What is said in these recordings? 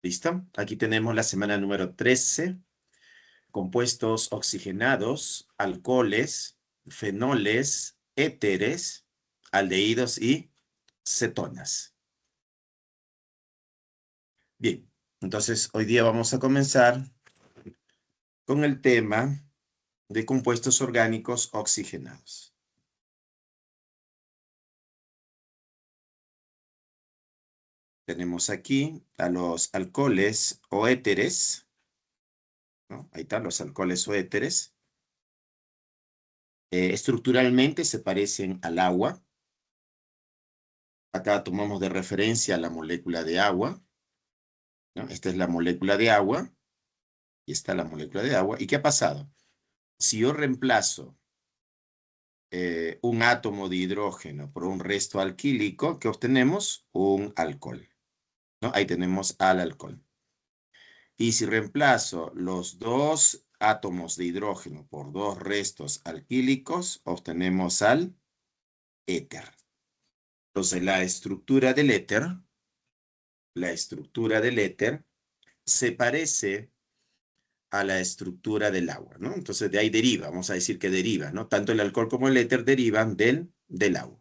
¿Listo? Aquí tenemos la semana número 13. Compuestos oxigenados, alcoholes, fenoles, éteres, aldehídos y cetonas. Bien, entonces hoy día vamos a comenzar con el tema de compuestos orgánicos oxigenados. Tenemos aquí a los alcoholes o éteres, ¿no? Ahí están los alcoholes o éteres. Estructuralmente se parecen al agua. Acá tomamos de referencia la molécula de agua, ¿no? Esta es la molécula de agua y está la molécula de agua. ¿Y qué ha pasado? Si yo reemplazo un átomo de hidrógeno por un resto alquílico, ¿qué obtenemos? Un alcohol, ¿no? Ahí tenemos al alcohol. Y si reemplazo los dos átomos de hidrógeno por dos restos alquílicos, obtenemos al éter. Entonces, la estructura del éter se parece a la estructura del agua, ¿no? Entonces, de ahí deriva, vamos a decir que deriva, ¿no? Tanto el alcohol como el éter derivan del agua.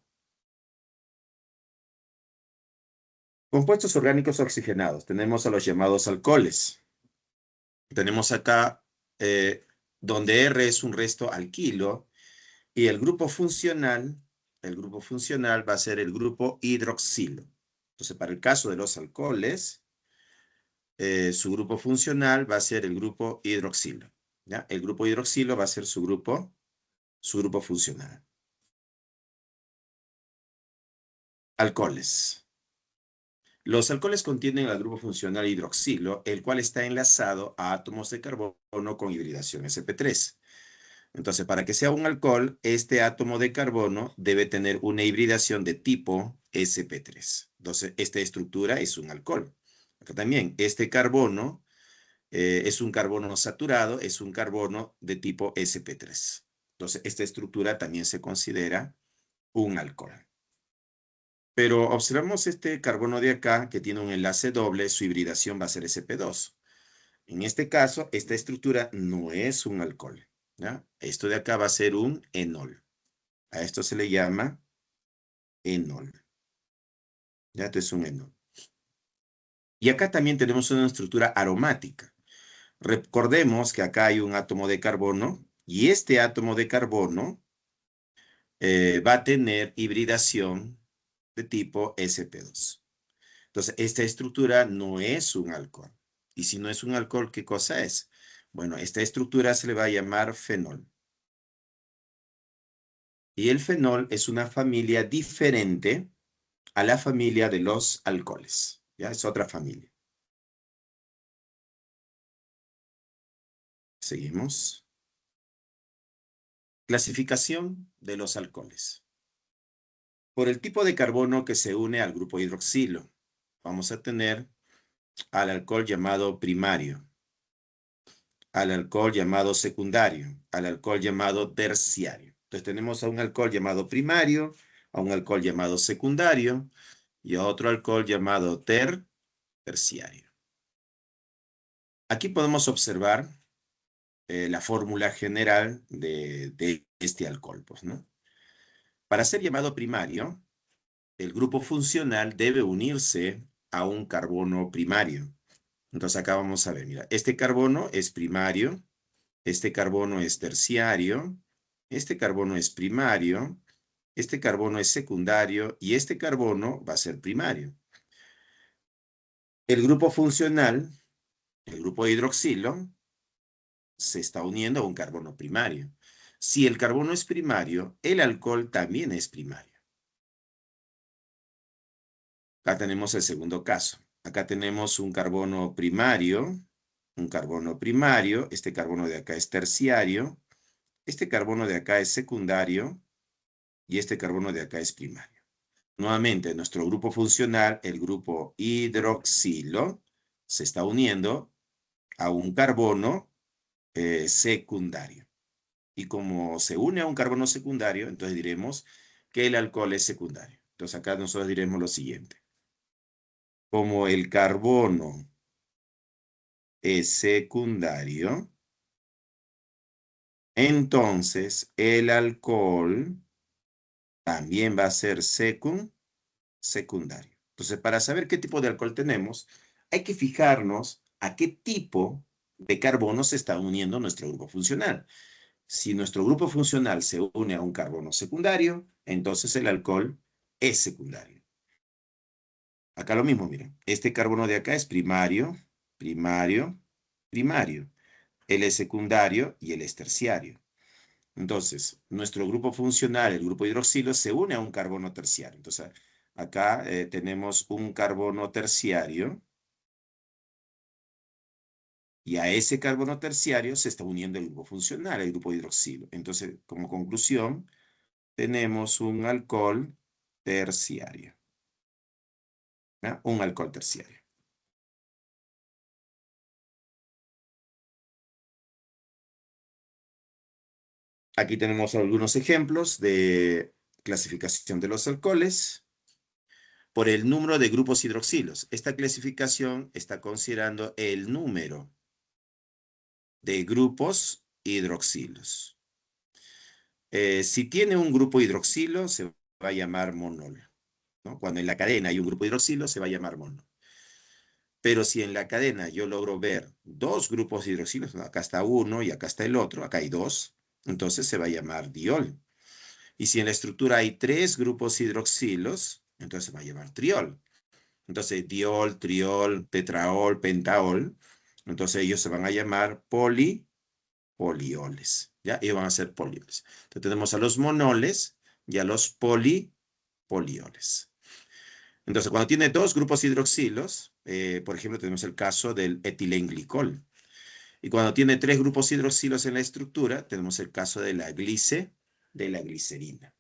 Compuestos orgánicos oxigenados. Tenemos a los llamados alcoholes. Tenemos acá donde R es un resto alquilo y el grupo funcional va a ser el grupo hidroxilo. Entonces, para el caso de los alcoholes, su grupo funcional va a ser el grupo hidroxilo, ¿ya? El grupo hidroxilo va a ser su grupo funcional. Alcoholes. Los alcoholes contienen al grupo funcional hidroxilo, el cual está enlazado a átomos de carbono con hibridación sp3. Entonces, para que sea un alcohol, este átomo de carbono debe tener una hibridación de tipo sp3. Entonces, esta estructura es un alcohol. Acá también, este carbono es un carbono saturado, es un carbono de tipo sp3. Entonces, esta estructura también se considera un alcohol. Pero observamos este carbono de acá, que tiene un enlace doble, su hibridación va a ser sp2. En este caso, esta estructura no es un alcohol, ¿ya? Esto de acá va a ser un enol. A esto se le llama enol. ¿Ya? Esto es un enol. Y acá también tenemos una estructura aromática. Recordemos que acá hay un átomo de carbono, y este átomo de carbono va a tener hibridación de tipo sp2. Entonces, esta estructura no es un alcohol. Y si no es un alcohol, ¿qué cosa es? Bueno, esta estructura se le va a llamar fenol. Y el fenol es una familia diferente a la familia de los alcoholes. ¿Ya? Es otra familia. Seguimos. Clasificación de los alcoholes. Por el tipo de carbono que se une al grupo hidroxilo, vamos a tener al alcohol llamado primario, al alcohol llamado secundario, al alcohol llamado terciario. Entonces tenemos a un alcohol llamado primario, a un alcohol llamado secundario y a otro alcohol llamado terciario. Aquí podemos observar la fórmula general de este alcohol, pues, ¿no? Para ser llamado primario, el grupo funcional debe unirse a un carbono primario. Entonces acá vamos a ver, mira, este carbono es primario, este carbono es terciario, este carbono es primario, este carbono es secundario y este carbono va a ser primario. El grupo funcional, el grupo hidroxilo, se está uniendo a un carbono primario. Si el carbono es primario, el alcohol también es primario. Acá tenemos el segundo caso. Acá tenemos un carbono primario, este carbono de acá es terciario, este carbono de acá es secundario y este carbono de acá es primario. Nuevamente, nuestro grupo funcional, el grupo hidroxilo, se está uniendo a un carbono secundario. Y como se une a un carbono secundario, entonces diremos que el alcohol es secundario. Entonces acá nosotros diremos lo siguiente. Como el carbono es secundario, entonces el alcohol también va a ser secundario. Entonces, para saber qué tipo de alcohol tenemos, hay que fijarnos a qué tipo de carbono se está uniendo nuestro grupo funcional. Si nuestro grupo funcional se une a un carbono secundario, entonces el alcohol es secundario. Acá lo mismo, miren. Este carbono de acá es primario, primario, primario. Él es secundario y él es terciario. Entonces, nuestro grupo funcional, el grupo hidroxilo, se une a un carbono terciario. Entonces, acá tenemos un carbono terciario y a ese carbono terciario se está uniendo el grupo funcional, el grupo hidroxilo. Entonces, como conclusión, tenemos un alcohol terciario. ¿Ya? Un alcohol terciario. Aquí tenemos algunos ejemplos de clasificación de los alcoholes por el número de grupos hidroxilos. Esta clasificación está considerando el número de grupos hidroxilos. Si tiene un grupo hidroxilo, se va a llamar monol, ¿no? Cuando en la cadena hay un grupo hidroxilo, se va a llamar monol. Pero si en la cadena yo logro ver dos grupos hidroxilos, ¿no? Acá está uno y acá está el otro, acá hay dos, entonces se va a llamar diol. Y si en la estructura hay tres grupos hidroxilos, entonces se va a llamar triol. Entonces, diol, triol, tetraol, pentaol. Entonces, ellos se van a llamar polioles. ¿Ya? Ellos van a ser polioles. Entonces, tenemos a los monoles y a los polioles. Entonces, cuando tiene dos grupos hidroxilos, por ejemplo, tenemos el caso del etilenglicol. Y cuando tiene tres grupos hidroxilos en la estructura, tenemos el caso de la glicerina.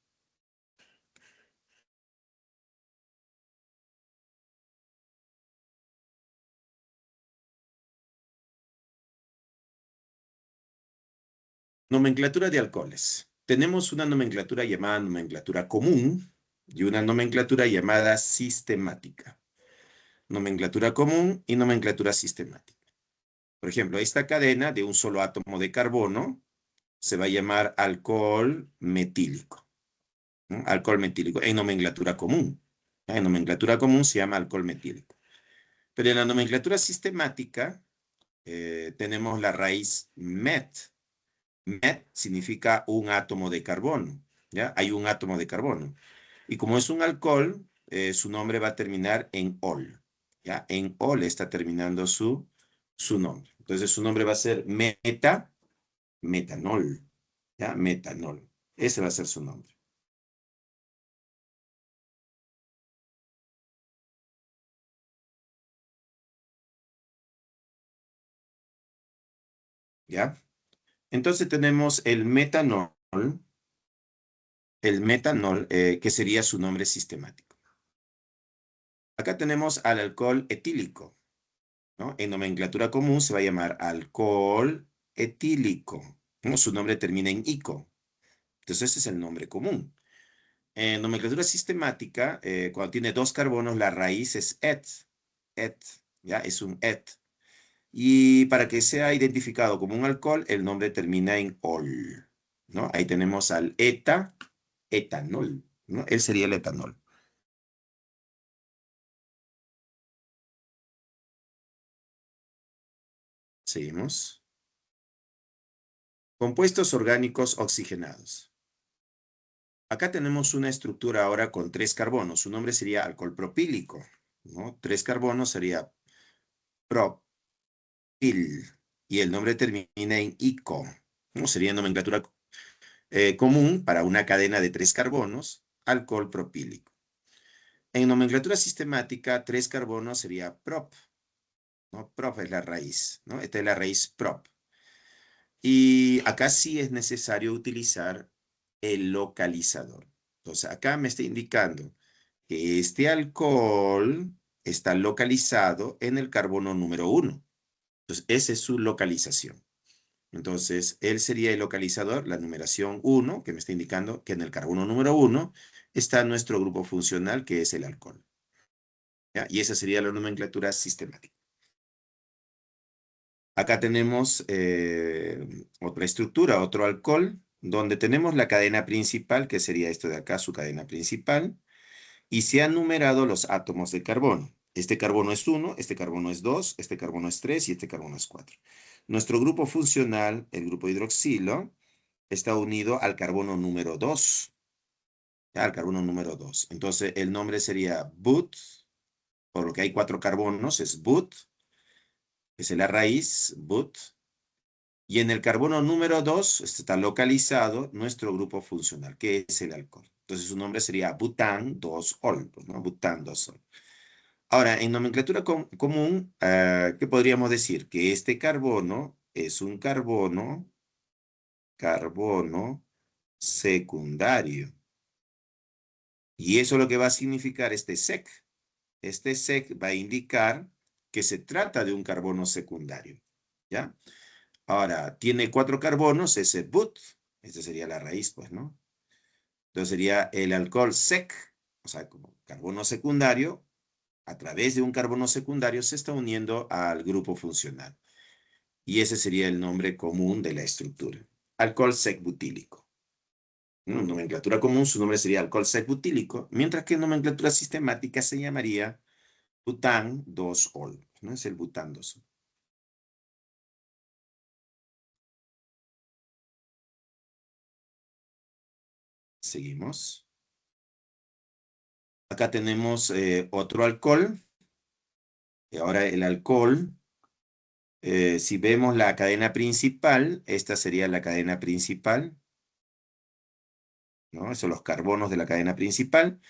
Nomenclatura de alcoholes. Tenemos una nomenclatura llamada nomenclatura común y una nomenclatura llamada sistemática. Nomenclatura común y nomenclatura sistemática. Por ejemplo, esta cadena de un solo átomo de carbono se va a llamar alcohol metílico. ¿No? Alcohol metílico en nomenclatura común. En nomenclatura común se llama alcohol metílico. Pero en la nomenclatura sistemática tenemos la raíz met. Met significa un átomo de carbono, ¿ya? Hay un átomo de carbono. Y como es un alcohol, su nombre va a terminar en ol, ¿ya? En ol está terminando su nombre. Entonces su nombre va a ser metanol, ¿ya? Metanol. Ese va a ser su nombre. ¿Ya? Entonces tenemos el metanol, que sería su nombre sistemático. Acá tenemos al alcohol etílico, ¿no? En nomenclatura común se va a llamar alcohol etílico, ¿no? Su nombre termina en ico. Entonces ese es el nombre común. En nomenclatura sistemática, cuando tiene dos carbonos, la raíz es et, ¿ya? Es un et. Y para que sea identificado como un alcohol, el nombre termina en ol, ¿no? Ahí tenemos al etanol, ¿no? Él sería el etanol. Seguimos. Compuestos orgánicos oxigenados. Acá tenemos una estructura ahora con tres carbonos. Su nombre sería alcohol propílico, ¿no? Tres carbonos sería propil. Y el nombre termina en ico, ¿no? Sería nomenclatura común para una cadena de tres carbonos, alcohol propílico. En nomenclatura sistemática, tres carbonos sería prop, ¿no? Prop es la raíz, ¿no? Esta es la raíz prop. Y acá sí es necesario utilizar el localizador. Entonces, acá me está indicando que este alcohol está localizado en el carbono número 1. Entonces, esa es su localización. Entonces, él sería el localizador, la numeración 1, que me está indicando que en el carbono número 1 está nuestro grupo funcional, que es el alcohol. ¿Ya? Y esa sería la nomenclatura sistemática. Acá tenemos otra estructura, otro alcohol, donde tenemos la cadena principal, que sería esto de acá, su cadena principal, y se han numerado los átomos de carbono. Este carbono es 1, este carbono es 2, este carbono es 3 y este carbono es 4. Nuestro grupo funcional, el grupo hidroxilo, está unido al carbono número 2. Al carbono número 2. Entonces el nombre sería but, por lo que hay 4 carbonos, es but, es la raíz, but. Y en el carbono número 2 está localizado nuestro grupo funcional, que es el alcohol. Entonces su nombre sería bután 2-ol, pues, ¿no? Bután 2-ol. Ahora, en nomenclatura común, ¿qué podríamos decir? Que este carbono es un carbono secundario. Y eso es lo que va a significar este sec. Este sec va a indicar que se trata de un carbono secundario. ¿Ya? Ahora, tiene 4 carbonos, ese but. Esta sería la raíz, pues, ¿no? Entonces sería el alcohol sec, o sea, como carbono secundario, a través de un carbono secundario se está uniendo al grupo funcional. Y ese sería el nombre común de la estructura. Alcohol sec butílico. En nomenclatura común su nombre sería alcohol sec butílico, mientras que en nomenclatura sistemática se llamaría bután 2-ol. ¿No? Es el bután 2-ol. Seguimos. Acá tenemos otro alcohol. Y ahora el alcohol, si vemos la cadena principal, esta sería la cadena principal, ¿no? Esos son los carbonos de la cadena principal.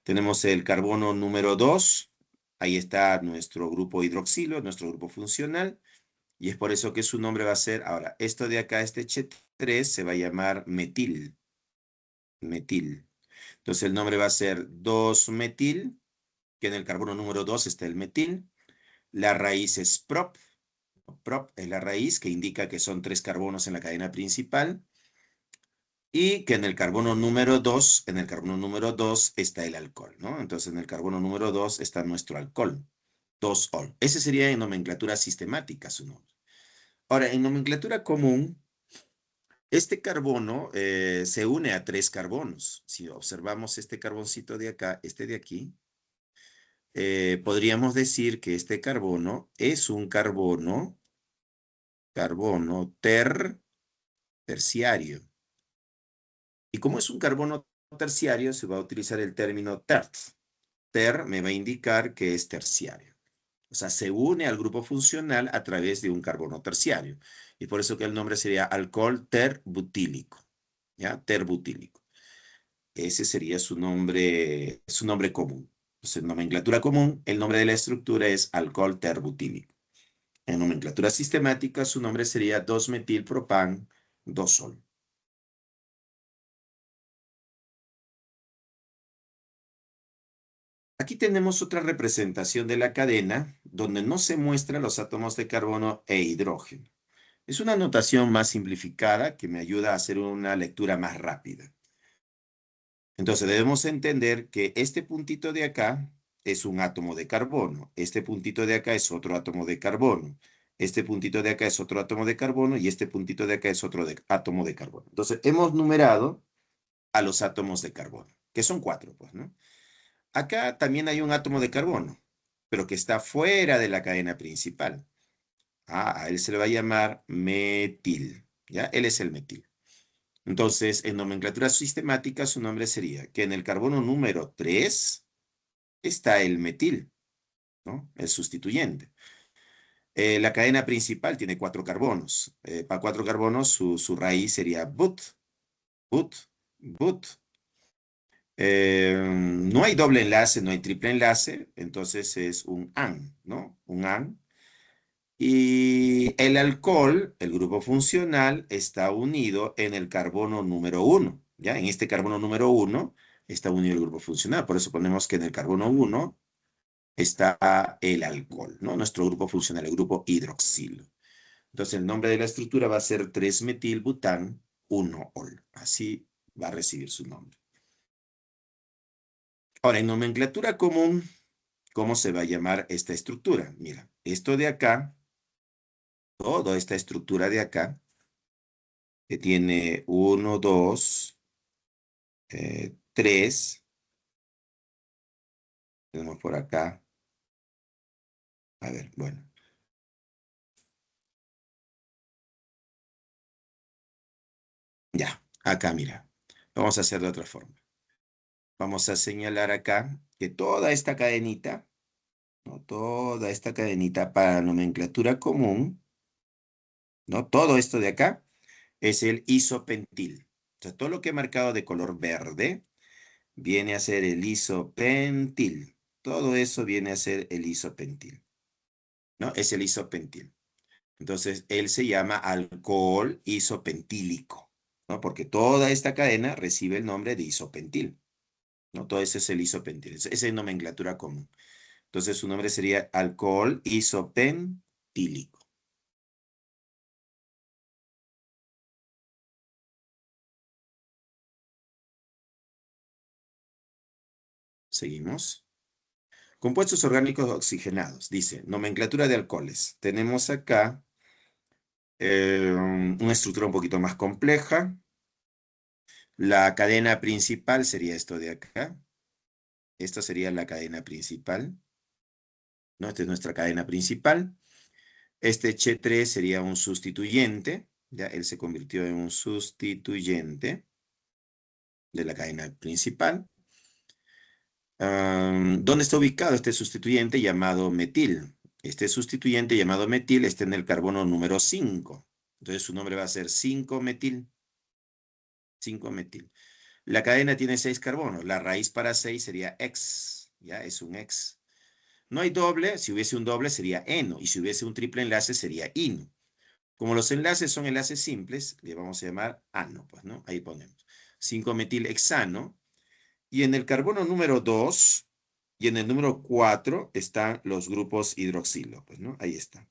Tenemos el carbono número 2. Ahí está nuestro grupo hidroxilo, nuestro grupo funcional. Y es por eso que su nombre va a ser, ahora, esto de acá, este H3, se va a llamar metil. Metil. Entonces el nombre va a ser 2-metil, que en el carbono número 2 está el metil. La raíz es prop. Prop es la raíz que indica que son 3 carbonos en la cadena principal. Y que en el carbono número 2, en el carbono número 2 está el alcohol, ¿no? Entonces en el carbono número 2 está nuestro alcohol. 2-ol. Ese sería en nomenclatura sistemática su nombre. Ahora, en nomenclatura común, este carbono se une a 3 carbonos. Si observamos este carboncito de acá, este de aquí, podríamos decir que este carbono es un carbono terciario. Y como es un carbono terciario, se va a utilizar el término tert. Ter me va a indicar que es terciario. O sea, se une al grupo funcional a través de un carbono terciario. Y por eso que el nombre sería alcohol terbutílico. ¿Ya? Terbutílico. Ese sería su nombre común. Entonces, en nomenclatura común, el nombre de la estructura es alcohol terbutílico. En nomenclatura sistemática, su nombre sería 2-metilpropan 2-ol. Aquí tenemos otra representación de la cadena donde no se muestran los átomos de carbono e hidrógeno. Es una notación más simplificada que me ayuda a hacer una lectura más rápida. Entonces debemos entender que este puntito de acá es un átomo de carbono, este puntito de acá es otro átomo de carbono, este puntito de acá es otro átomo de carbono y este puntito de acá es otro átomo de carbono. Entonces hemos numerado a los átomos de carbono, que son 4, pues, ¿no? Acá también hay un átomo de carbono, pero que está fuera de la cadena principal. A él se le va a llamar metil, ¿ya? Él es el metil. Entonces, en nomenclatura sistemática, su nombre sería que en el carbono número 3 está el metil, ¿no? El sustituyente. La cadena principal tiene 4 carbonos. Para 4 carbonos, su raíz sería but, but, but. No hay doble enlace, no hay triple enlace, entonces es un an, ¿no? Un an. Y el alcohol, el grupo funcional, está unido en el carbono número 1, ¿ya? En este carbono número 1 está unido el grupo funcional, por eso ponemos que en el carbono 1 está el alcohol, ¿no? Nuestro grupo funcional, el grupo hidroxilo. Entonces el nombre de la estructura va a ser 3-metilbután 1-ol. Así va a recibir su nombre. Ahora, en nomenclatura común, ¿cómo se va a llamar esta estructura? Mira, esto de acá toda esta estructura de acá, que tiene 1, 2, 3, tenemos por acá, a ver, bueno, ya, acá mira, vamos a hacer de otra forma. Vamos a señalar acá que toda esta cadenita, ¿no? Toda esta cadenita para nomenclatura común, ¿no? Todo esto de acá es el isopentil. O sea, todo lo que he marcado de color verde viene a ser el isopentil. Todo eso viene a ser el isopentil, ¿no? Es el isopentil. Entonces, él se llama alcohol isopentílico, ¿no? Porque toda esta cadena recibe el nombre de isopentil, ¿no? Todo eso es el isopentil. Esa es nomenclatura común. Entonces, su nombre sería alcohol isopentílico. Seguimos. Compuestos orgánicos oxigenados. Dice, nomenclatura de alcoholes. Tenemos acá una estructura un poquito más compleja. La cadena principal sería esto de acá. Esta sería la cadena principal, ¿no? Esta es nuestra cadena principal. Este H3 sería un sustituyente. Ya, él se convirtió en un sustituyente de la cadena principal. ¿Dónde está ubicado este sustituyente llamado metil? Este sustituyente llamado metil está en el carbono número 5. Entonces su nombre va a ser 5-metil. 5-metil. La cadena tiene 6 carbonos. La raíz para 6 sería X. Ya es un X. No hay doble. Si hubiese un doble sería eno. Y si hubiese un triple enlace sería ino. Como los enlaces son enlaces simples, le vamos a llamar ano. Pues, ¿no? Ahí ponemos 5-metil hexano. Y en el carbono número 2 y en el número 4 están los grupos hidroxilo. Pues, ¿no? Ahí está.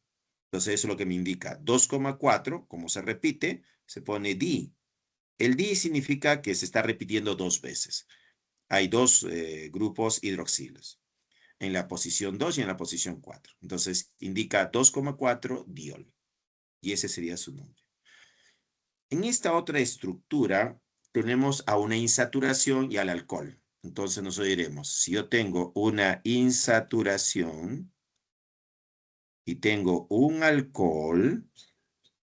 Entonces eso es lo que me indica. 2,4, como se repite, se pone di. El di significa que se está repitiendo 2 veces. Hay 2 grupos hidroxilos en la posición 2 y en la posición 4. Entonces indica 2,4 diol. Y ese sería su nombre. En esta otra estructura tenemos a una insaturación y al alcohol. Entonces nos diremos, si yo tengo una insaturación y tengo un alcohol,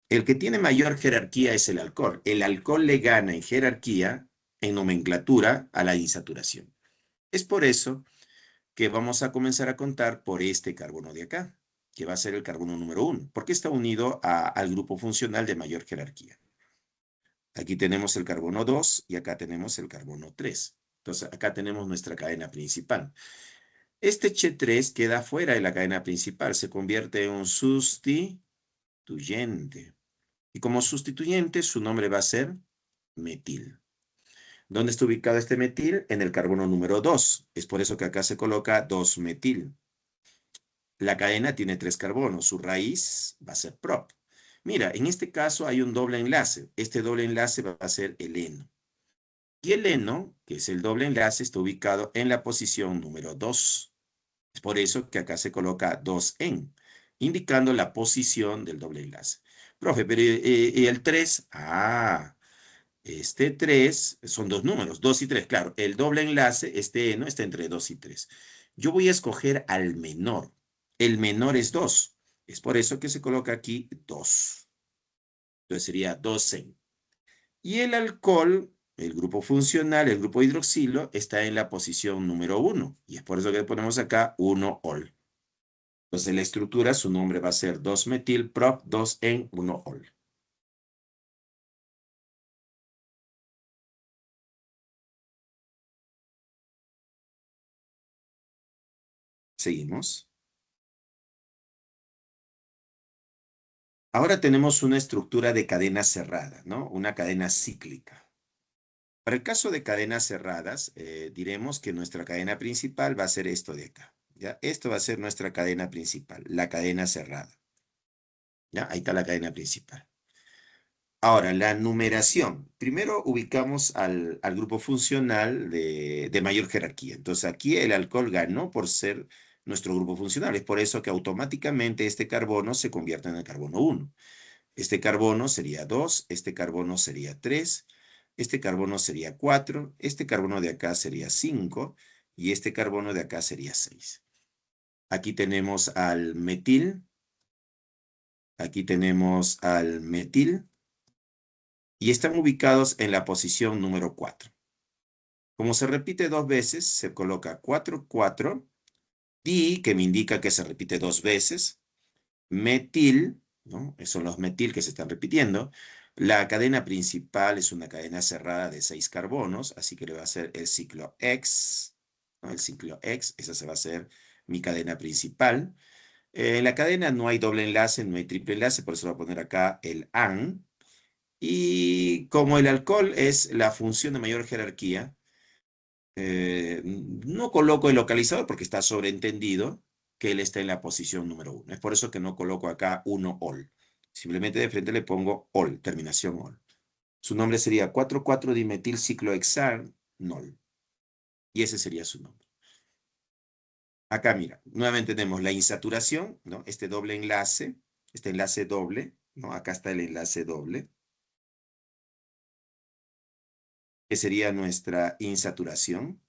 el que tiene mayor jerarquía es el alcohol. El alcohol le gana en jerarquía, en nomenclatura, a la insaturación. Es por eso que vamos a comenzar a contar por este carbono de acá, que va a ser el carbono número 1, porque está unido al grupo funcional de mayor jerarquía. Aquí tenemos el carbono 2 y acá tenemos el carbono 3. Entonces, acá tenemos nuestra cadena principal. Este H3 queda fuera de la cadena principal, se convierte en un sustituyente. Y como sustituyente, su nombre va a ser metil. ¿Dónde está ubicado este metil? En el carbono número 2. Es por eso que acá se coloca 2-metil. La cadena tiene 3 carbonos. Su raíz va a ser prop. Mira, en este caso hay un doble enlace. Este doble enlace va a ser el heno. Y el heno, que es el doble enlace, está ubicado en la posición número 2. Es por eso que acá se coloca 2-en, indicando la posición del doble enlace. Profe, pero ¿y el 3? Este 3 son 2 números, 2 y 3. Claro, el doble enlace, este eno, está entre 2 y 3. Yo voy a escoger al menor. El menor es 2. Es por eso que se coloca aquí 2. Entonces sería 2-en. Y el alcohol, el grupo funcional, el grupo hidroxilo, está en la posición número 1. Y es por eso que ponemos acá 1-ol. Entonces la estructura, su nombre va a ser 2-metil prop 2-en 1-ol. Seguimos. Ahora tenemos una estructura de cadena cerrada, ¿no? Una cadena cíclica. Para el caso de cadenas cerradas, diremos que nuestra cadena principal va a ser esto de acá. ¿Ya? Esto va a ser nuestra cadena principal, la cadena cerrada. ¿Ya? Ahí está la cadena principal. Ahora, la numeración. Primero ubicamos al grupo funcional de mayor jerarquía. Entonces, aquí el alcohol ganó por ser nuestro grupo funcional. Es por eso que automáticamente este carbono se convierte en el carbono 1. Este carbono sería 2, este carbono sería 3, este carbono sería 4, este carbono de acá sería 5 y este carbono de acá sería 6. Aquí tenemos al metil, aquí tenemos al metil y están ubicados en la posición número 4. Como se repite dos veces, se coloca 4, 4, di, que me indica que se repite dos veces, metil, ¿no? Son los metil que se están repitiendo. La cadena principal es una cadena cerrada de 6 carbonos, así que le va a ser el ciclo X, ¿no? El ciclo X, esa se va a ser mi cadena principal. En la cadena no hay doble enlace, no hay triple enlace, por eso voy a poner acá el AN. Y como el alcohol es la función de mayor jerarquía, no coloco el localizador porque está sobreentendido que él está en la posición número 1. Es por eso que no coloco acá 1 ol. Simplemente de frente le pongo ol, terminación ol. Su nombre sería 4,4-dimetilciclohexanol. Y ese sería su nombre. Acá, mira, nuevamente tenemos la insaturación, ¿no? Este doble enlace, este enlace doble, ¿no? Acá está el enlace doble, que sería nuestra insaturación.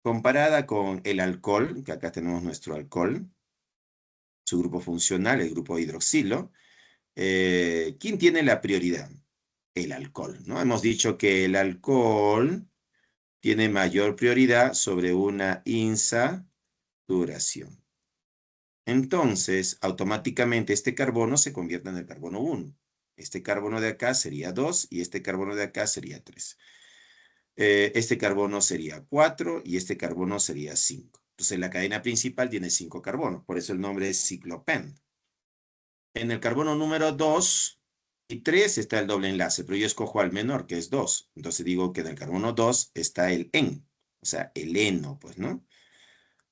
Comparada con el alcohol, que acá tenemos nuestro alcohol, su grupo funcional, el grupo hidroxilo, ¿quién tiene la prioridad? El alcohol, ¿no? Hemos dicho que el alcohol tiene mayor prioridad sobre una insaturación. Entonces, automáticamente este carbono se convierte en el carbono 1. Este carbono de acá sería 2 y este carbono de acá sería 3. Este carbono sería 4 y este carbono sería 5. Entonces, la cadena principal tiene 5 carbonos, por eso el nombre es ciclopen. En el carbono número 2 y 3 está el doble enlace, pero yo escojo al menor, que es 2. Entonces digo que en el carbono 2 está el en, o sea, el eno, pues, ¿no?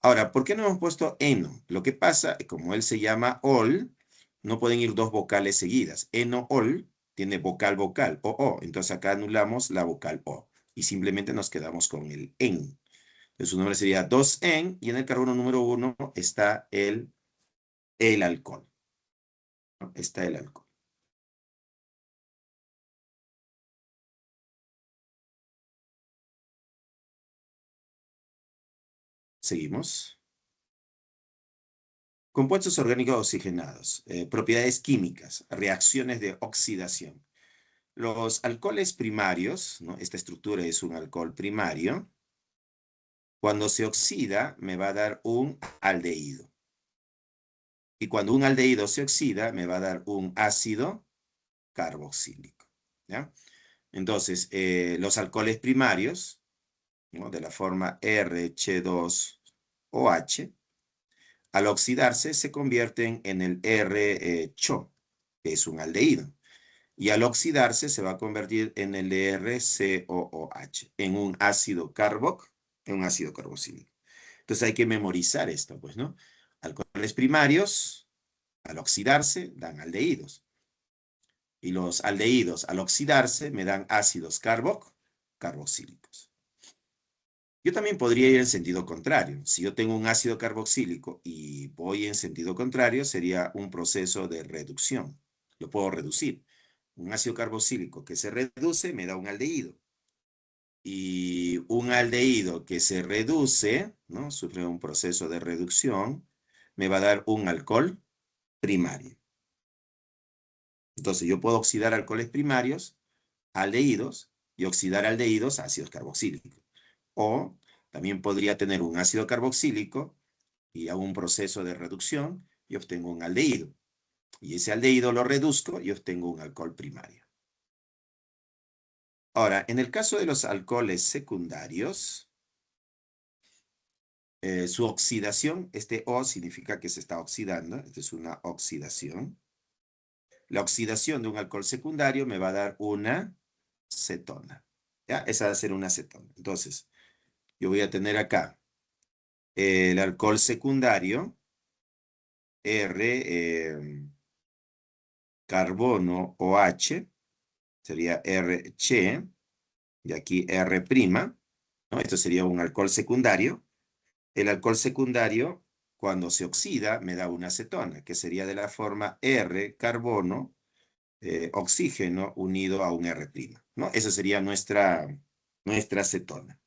Ahora, ¿por qué no hemos puesto eno? Lo que pasa, como él se llama ol, no pueden ir dos vocales seguidas. Eno-ol tiene vocal-vocal, o. Entonces acá anulamos la vocal o y simplemente nos quedamos con el en. Entonces su nombre sería 2-en y en el carbono número 1 está el alcohol, ¿no? Está el alcohol. Seguimos. Compuestos orgánicos oxigenados, propiedades químicas, reacciones de oxidación. Los alcoholes primarios, ¿no? Esta estructura es un alcohol primario. Cuando se oxida, me va a dar un aldehído. Y cuando un aldehído se oxida, me va a dar un ácido carboxílico, ¿ya? Entonces, los alcoholes primarios, ¿no? De la forma RH2OH, al oxidarse se convierten en el R-CHO, que es un aldehído. Y al oxidarse se va a convertir en el RCOOH, en un ácido en un ácido carboxílico. Entonces hay que memorizar esto, pues, ¿no? Alcoholes primarios, al oxidarse, dan aldehídos. Y los aldehídos, al oxidarse, me dan ácidos carboxílicos. Yo también podría ir en sentido contrario. Si yo tengo un ácido carboxílico y voy en sentido contrario, sería un proceso de reducción. Lo puedo reducir. Un ácido carboxílico que se reduce me da un aldehído. Y un aldehído que se reduce, ¿no? Sufre un proceso de reducción, me va a dar un alcohol primario. Entonces yo puedo oxidar alcoholes primarios, aldehídos, y oxidar aldehídos a ácidos carboxílicos. O también podría tener un ácido carboxílico y hago un proceso de reducción y obtengo un aldehído. Y ese aldehído lo reduzco y obtengo un alcohol primario. Ahora, en el caso de los alcoholes secundarios, su oxidación, este O significa que se está oxidando, esta es una oxidación. La oxidación de un alcohol secundario me va a dar una cetona. ¿Ya? Esa va a ser una cetona. Entonces, yo voy a tener acá el alcohol secundario, carbono OH, sería RC, y aquí R', ¿no? Esto sería un alcohol secundario. El alcohol secundario, cuando se oxida, me da una acetona, que sería de la forma R, carbono, oxígeno unido a un R', ¿no? Esa sería nuestra acetona.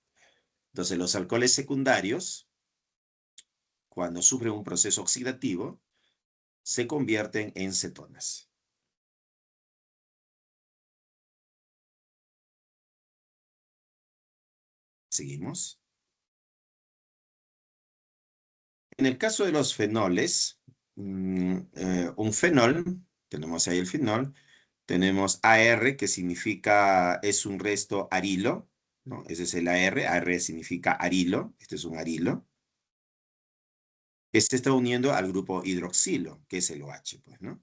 Entonces, los alcoholes secundarios, cuando sufren un proceso oxidativo, se convierten en cetonas. Seguimos. En el caso de los fenoles, un fenol, tenemos ahí el fenol, tenemos AR, que significa, es un resto arilo, ¿no? Ese es el AR, AR significa arilo, este es un arilo. Este está uniendo al grupo hidroxilo, que es el OH, pues, ¿no?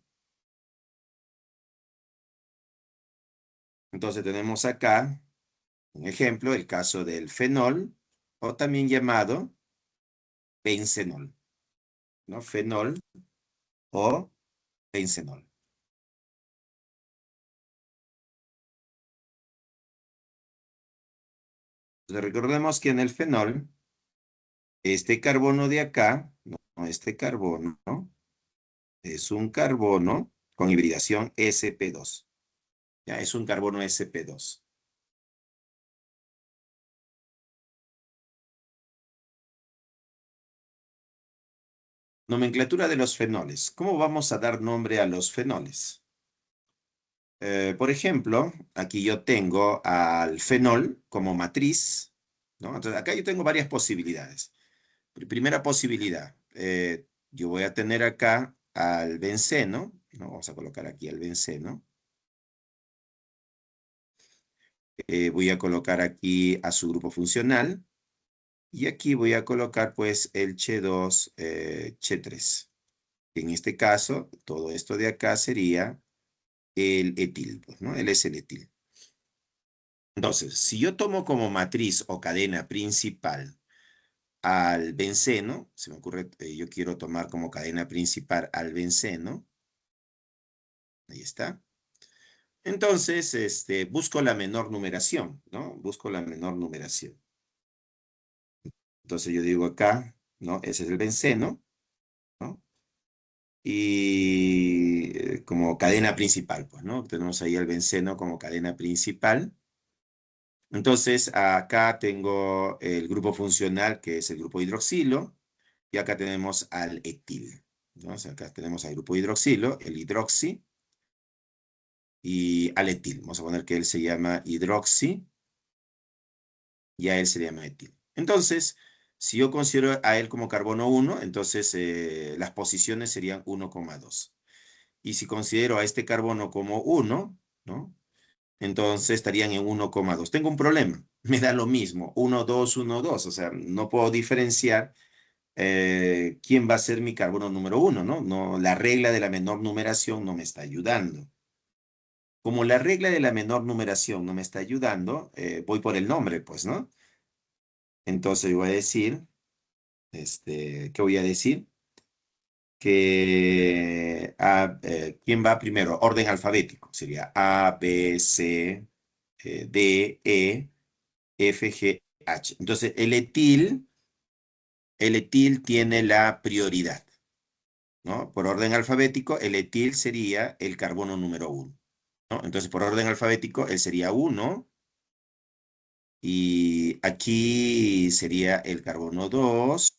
Entonces tenemos acá un ejemplo, el caso del fenol, o también llamado bencenol, ¿no? Fenol o bencenol. Entonces recordemos que en el fenol, este carbono de acá, no, este carbono, ¿no? Es un carbono con hibridación sp2. Ya, es un carbono sp2. Nomenclatura de los fenoles. ¿Cómo vamos a dar nombre a los fenoles? Por ejemplo, aquí yo tengo al fenol como matriz, ¿no? Entonces, acá yo tengo varias posibilidades. Primera posibilidad, yo voy a tener acá al benceno, ¿no? Vamos a colocar aquí al benceno. Voy a colocar aquí a su grupo funcional. Y aquí voy a colocar pues el Ch2, Ch3. En este caso, todo esto de acá sería el etil, pues, ¿no? Él es el etil. Entonces, si yo tomo como matriz o cadena principal al benceno, se me ocurre, yo quiero tomar como cadena principal al benceno, ahí está. Entonces, busco la menor numeración, ¿no? Busco la menor numeración. Entonces yo digo acá, ¿no? Ese es el benceno, ¿no? Y como cadena principal, pues, ¿no? Tenemos ahí el benceno como cadena principal. Entonces, acá tengo el grupo funcional, que es el grupo hidroxilo, y acá tenemos al etil, ¿no? O sea, acá tenemos al grupo hidroxilo, el hidroxi, y al etil. Vamos a poner que él se llama hidroxi, y a él se llama etil. Entonces, si yo considero a él como carbono 1, entonces las posiciones serían 1,2. Y si considero a este carbono como 1, ¿no? Entonces estarían en 1,2. Tengo un problema, me da lo mismo, 1, 2, 1, 2. O sea, no puedo diferenciar quién va a ser mi carbono número 1, ¿no? No, la regla de la menor numeración no me está ayudando. Como la regla de la menor numeración no me está ayudando, voy por el nombre, pues, ¿no? Entonces voy a decir, ¿qué voy a decir? Que ¿quién va primero? Orden alfabético. Sería A, B, C, D, E, F, G, H. Entonces, el etil tiene la prioridad, ¿no? Por orden alfabético, el etil sería el carbono número 1, ¿no? Entonces, por orden alfabético, él sería 1, y aquí sería el carbono 2,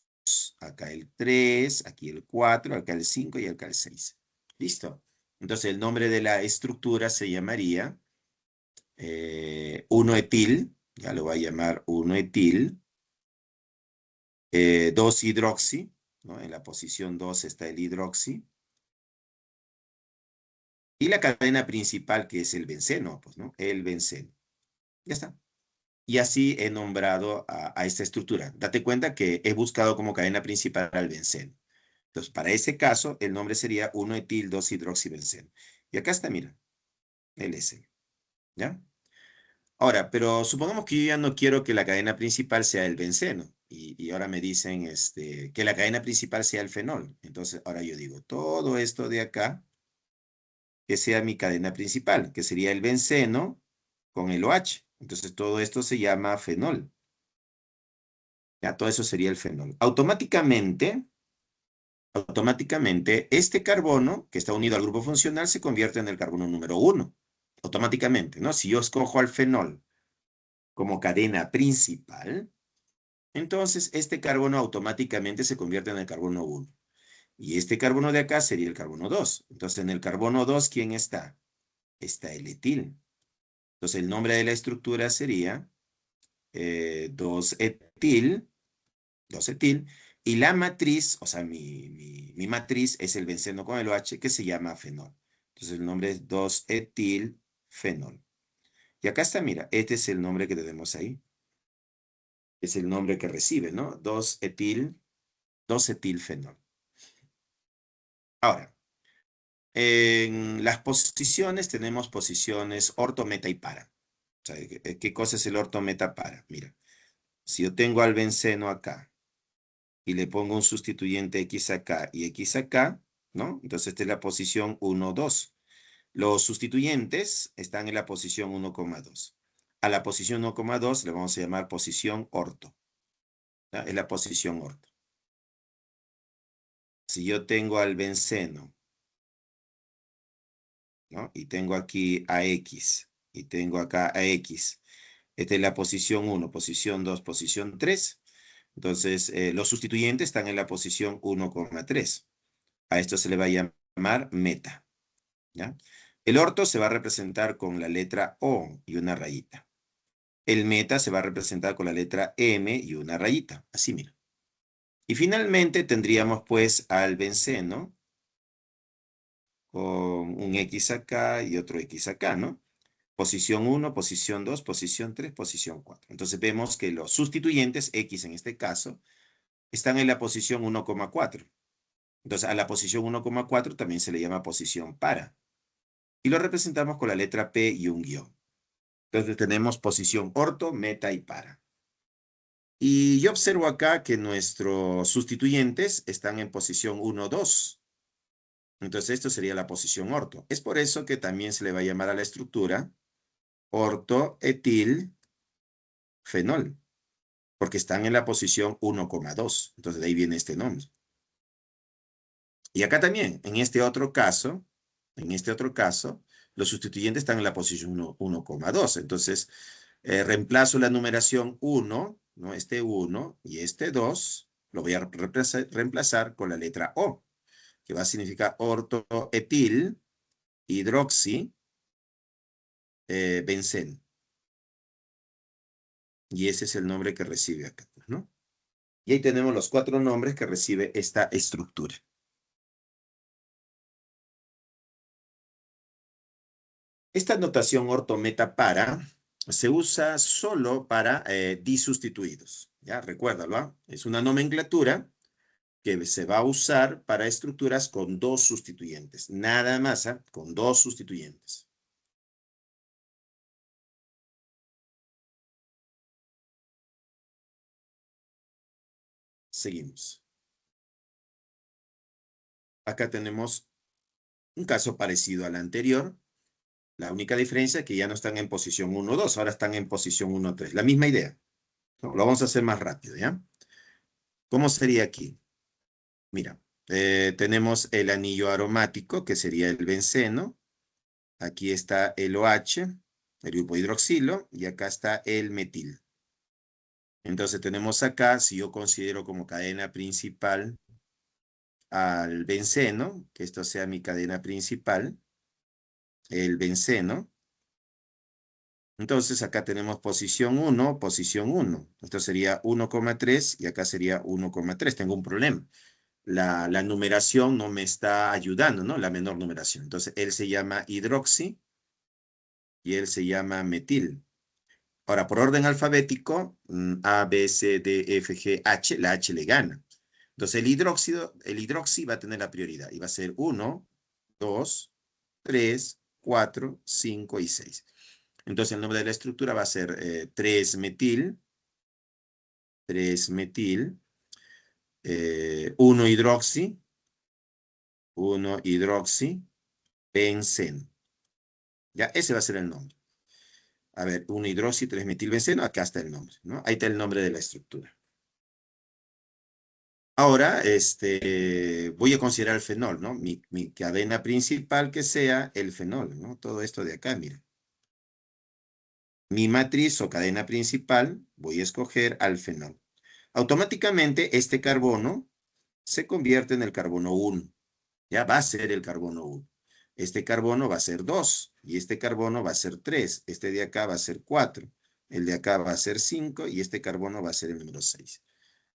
acá el 3, aquí el 4, acá el 5 y acá el 6. ¿Listo? Entonces, el nombre de la estructura se llamaría 1-etil, ya lo voy a llamar 1-etil, 2-hidroxi, ¿no? En la posición 2 está el hidroxi, y la cadena principal que es el benceno, pues, ¿no? El benceno. Ya está. Y así he nombrado a esta estructura. Date cuenta que he buscado como cadena principal al benceno. Entonces, para ese caso, el nombre sería 1-etil 2-hidroxibenceno. Y acá está, mira, el S. ¿Ya? Ahora, pero supongamos que yo ya no quiero que la cadena principal sea el benceno. Y ahora me dicen que la cadena principal sea el fenol. Entonces, ahora yo digo, todo esto de acá, que sea mi cadena principal, que sería el benceno con el OH. Entonces, todo esto se llama fenol. Ya, todo eso sería el fenol. Automáticamente, este carbono que está unido al grupo funcional se convierte en el carbono número 1. Automáticamente, ¿no? Si yo escojo al fenol como cadena principal, entonces este carbono automáticamente se convierte en el carbono 1. Y este carbono de acá sería el carbono 2. Entonces, en el carbono 2, ¿quién está? Está el etil. Entonces, el nombre de la estructura sería 2-etil, 2-etil, y la matriz, o sea, mi matriz es el benceno con el OH que se llama fenol. Entonces, el nombre es 2-etilfenol. Y acá está, mira, este es el nombre que tenemos ahí. Es el nombre que recibe, ¿no? 2-etilfenol. Ahora, en las posiciones tenemos posiciones orto, meta y para. O sea, ¿qué cosa es el orto, meta, para? Mira, si yo tengo al benceno acá y le pongo un sustituyente X acá y X acá, ¿no? Entonces esta es la posición 1, 2. Los sustituyentes están en la posición 1,2. A la posición 1,2 le vamos a llamar posición orto. ¿Ya? Es la posición orto. Si yo tengo al benceno, ¿no? Y tengo aquí a X, y tengo acá a X. Esta es la posición 1, posición 2, posición 3. Entonces, los sustituyentes están en la posición 1,3. A esto se le va a llamar meta. ¿Ya? El orto se va a representar con la letra O y una rayita. El meta se va a representar con la letra M y una rayita. Así, mira. Y finalmente tendríamos pues al benceno con un X acá y otro X acá, ¿no? Posición 1, posición 2, posición 3, posición 4. Entonces vemos que los sustituyentes, X en este caso, están en la posición 1,4. Entonces a la posición 1,4 también se le llama posición para. Y lo representamos con la letra P y un guión. Entonces tenemos posición orto, meta y para. Y yo observo acá que nuestros sustituyentes están en posición 1, 2. Entonces esto sería la posición orto. Es por eso que también se le va a llamar a la estructura ortoetilfenol, porque están en la posición 1,2. Entonces de ahí viene este nombre. Y acá también, en este otro caso, los sustituyentes están en la posición 1,2. Entonces, reemplazo la numeración 1, ¿no? Este 1 y este 2, lo voy a reemplazar con la letra O, que va a significar ortoetil, hidroxi, benceno. Y ese es el nombre que recibe acá, ¿no? Y ahí tenemos los 4 nombres que recibe esta estructura. Esta notación orto-meta para se usa solo para disustituidos. ¿Ya? Recuérdalo, ¿ah? Es una nomenclatura que se va a usar para estructuras con 2 sustituyentes. Nada más, ¿ah? Con 2 sustituyentes. Seguimos. Acá tenemos un caso parecido al anterior. La única diferencia es que ya no están en posición 1, 2, ahora están en posición 1, 3. La misma idea. ¿No? Lo vamos a hacer más rápido, ¿ya? ¿Cómo sería aquí? Mira, tenemos el anillo aromático, que sería el benceno. Aquí está el OH, el grupo hidroxilo, y acá está el metil. Entonces tenemos acá, si yo considero como cadena principal al benceno, que esto sea mi cadena principal, el benceno. Entonces acá tenemos posición 1, posición 1. Esto sería 1,3 y acá sería 1,3. Tengo un problema. La numeración no me está ayudando, ¿no? La menor numeración. Entonces él se llama hidroxi y él se llama metil. Ahora, por orden alfabético, A, B, C, D, F, G, H, la H le gana. Entonces el hidroxi va a tener la prioridad y va a ser 1, 2, 3, 4, 5 y 6. Entonces el nombre de la estructura va a ser 3-metil, 3-metil, 1-hidroxi, 1-hidroxi, benceno. Ya, ese va a ser el nombre. A ver, 1-hidroxi, 3-metilbenceno, acá está el nombre, ¿no? Ahí está el nombre de la estructura. Ahora, voy a considerar el fenol, ¿no? Mi cadena principal que sea el fenol, ¿no? Todo esto de acá, miren. Mi matriz o cadena principal, voy a escoger al fenol. Automáticamente, este carbono se convierte en el carbono 1. Ya va a ser el carbono 1. Este carbono va a ser 2 y este carbono va a ser 3. Este de acá va a ser 4. El de acá va a ser 5 y este carbono va a ser el número 6.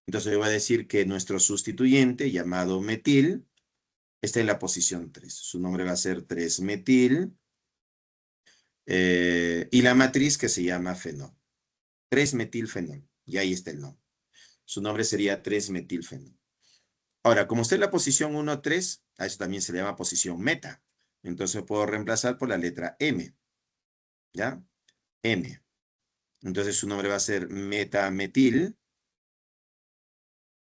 Entonces yo voy a decir que nuestro sustituyente llamado metil está en la posición 3. Su nombre va a ser 3-metil y la matriz que se llama fenol. 3-metilfenol. Y ahí está el nombre. Su nombre sería 3-metilfenol. Ahora, como está en la posición 1-3, a eso también se le llama posición meta. Entonces puedo reemplazar por la letra M. ¿Ya? M. Entonces su nombre va a ser metametil.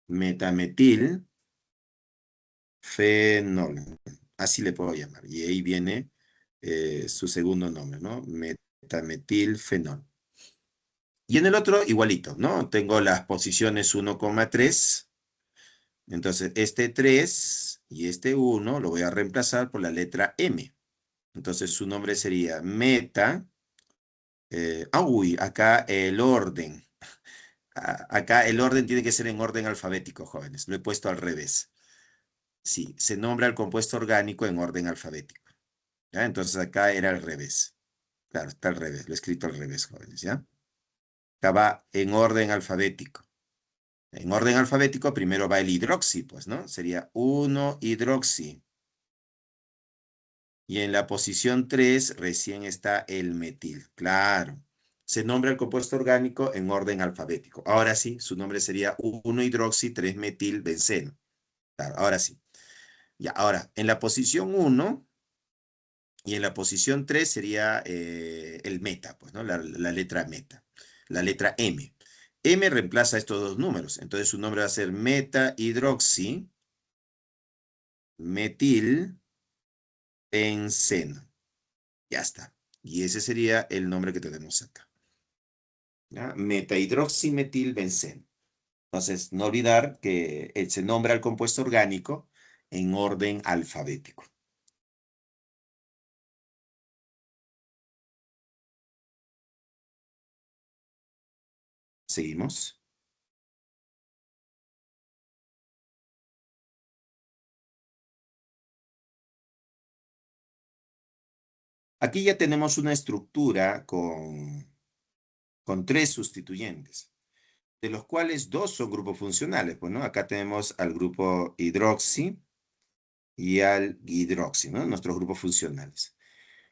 Metametil. Fenol. Así le puedo llamar. Y ahí viene su segundo nombre, ¿no? Metametilfenol. Y en el otro, igualito, ¿no? Tengo las posiciones 1,3. Entonces, este 3 y este 1 lo voy a reemplazar por la letra M. Entonces, su nombre sería meta. Uy, acá el orden. Acá el orden tiene que ser en orden alfabético, jóvenes. Lo he puesto al revés. Sí, se nombra el compuesto orgánico en orden alfabético. ¿Ya? Entonces acá era al revés. Claro, está al revés. Lo he escrito al revés, jóvenes, ¿ya? Acá va en orden alfabético. En orden alfabético primero va el hidroxi, pues, ¿no? Sería 1-hidroxi. Y en la posición 3 recién está el metil. Claro. Se nombra el compuesto orgánico en orden alfabético. Ahora sí, su nombre sería 1-hidroxi 3-metilbenceno. Claro, ahora sí. Ya, ahora, en la posición 1 y en la posición 3 sería el meta, pues, ¿no? La letra meta. La letra M. M reemplaza estos dos números. Entonces su nombre va a ser meta-hidroxi metil benceno. Ya está. Y ese sería el nombre que tenemos acá. ¿Ya? Metahidroximetilbenceno. Entonces, no olvidar que se nombra el compuesto orgánico en orden alfabético. Seguimos. Aquí ya tenemos una estructura con tres sustituyentes, de los cuales dos son grupos funcionales. Bueno, acá tenemos al grupo hidroxi y al hidroxi, ¿no? Nuestros grupos funcionales.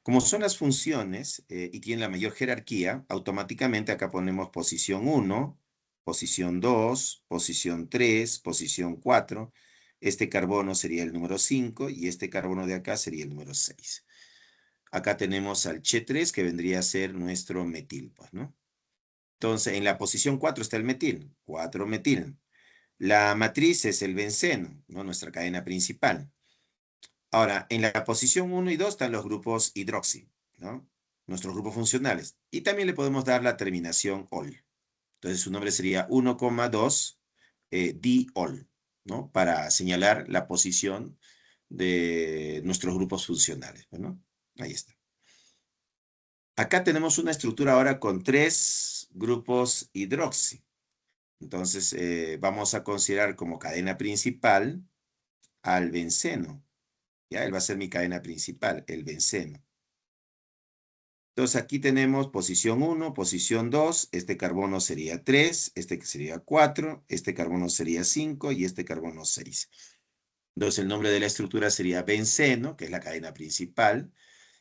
Como son las funciones y tienen la mayor jerarquía, automáticamente acá ponemos posición 1, posición 2, posición 3, posición 4. Este carbono sería el número 5 y este carbono de acá sería el número 6. Acá tenemos al Che3 que vendría a ser nuestro metil, pues, ¿no? Entonces, en la posición 4 está el metil, 4-metil. La matriz es el benceno, ¿no? Nuestra cadena principal. Ahora, en la posición 1 y 2 están los grupos hidroxi, ¿no? Nuestros grupos funcionales. Y también le podemos dar la terminación ol. Entonces su nombre sería 1,2 diol, ¿no? Para señalar la posición de nuestros grupos funcionales, ¿no? Ahí está. Acá tenemos una estructura ahora con tres grupos hidroxi. Entonces vamos a considerar como cadena principal al benceno. Ya, él va a ser mi cadena principal, el benceno. Entonces aquí tenemos posición 1, posición 2, este carbono sería 3, este sería 4, este carbono sería 5 y este carbono 6. Entonces el nombre de la estructura sería benceno, que es la cadena principal,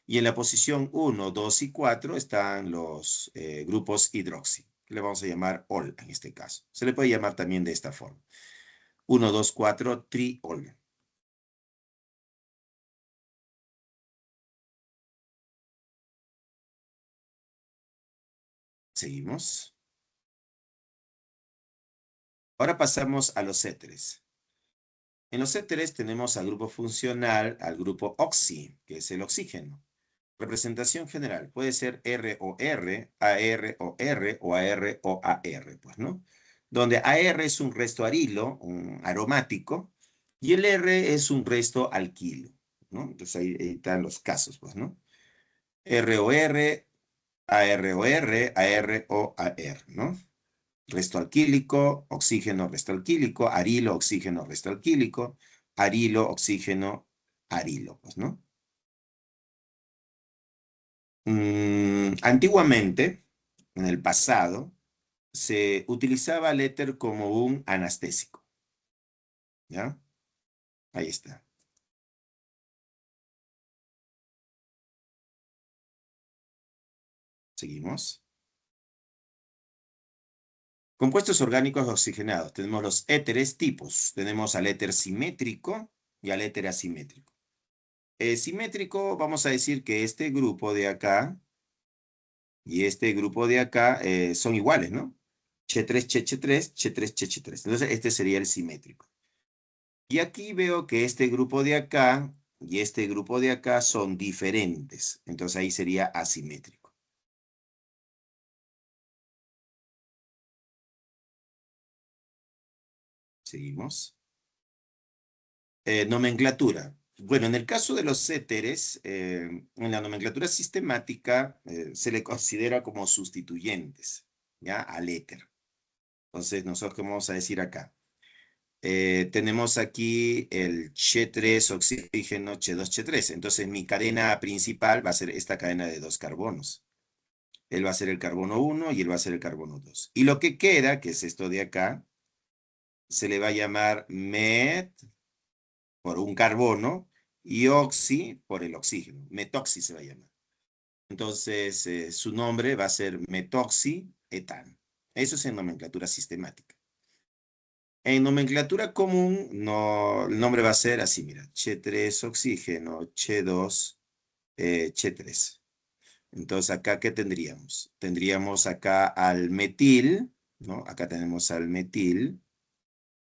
y en la posición 1, 2 y 4 están los grupos hidroxi, que le vamos a llamar ol en este caso. Se le puede llamar también de esta forma. 1, 2, 4, triol. Seguimos. Ahora pasamos a los éteres. En los éteres tenemos al grupo funcional, al grupo oxi, que es el oxígeno. Representación general, puede ser R o R, AR o R o AR o AR, pues, ¿no? donde AR es un resto arilo, un aromático, y el R es un resto alquilo, ¿no? Entonces ahí están los casos, pues, ¿no? ROR, AROR, AROAR, ¿no? Resto alquílico, oxígeno, resto alquílico, arilo, oxígeno, resto alquílico, arilo, oxígeno, arilo, pues, ¿no? Antiguamente, en el pasado, se utilizaba el éter como un anestésico, ¿ya? Ahí está. Seguimos. Compuestos orgánicos oxigenados. Tenemos los éteres tipos. Tenemos al éter simétrico y al éter asimétrico. Simétrico, vamos a decir que este grupo de acá y este grupo de acá son iguales, ¿no? Che3, Che3, Che3, Che3. Entonces, este sería el simétrico. Y aquí veo que este grupo de acá y este grupo de acá son diferentes. Entonces, ahí sería asimétrico. Seguimos. Nomenclatura. Bueno, en el caso de los éteres, en la nomenclatura sistemática se le considera como sustituyentes, ¿ya? Al éter. Entonces, nosotros, ¿qué vamos a decir acá? Tenemos aquí el Che3 oxígeno, Che2, Che3. Entonces, mi cadena principal va a ser esta cadena de dos carbonos. Él va a ser el carbono 1 y él va a ser el carbono 2. Y lo que queda, que es esto de acá, se le va a llamar met por un carbono y oxi por el oxígeno. Metoxi se va a llamar. Entonces, su nombre va a ser metoxietano. Eso es en nomenclatura sistemática. En nomenclatura común, no, el nombre va a ser así, mira, Che3 oxígeno, Che2, Che3. Entonces, ¿acá qué tendríamos? Tendríamos acá al metil, ¿no? Acá tenemos al metil.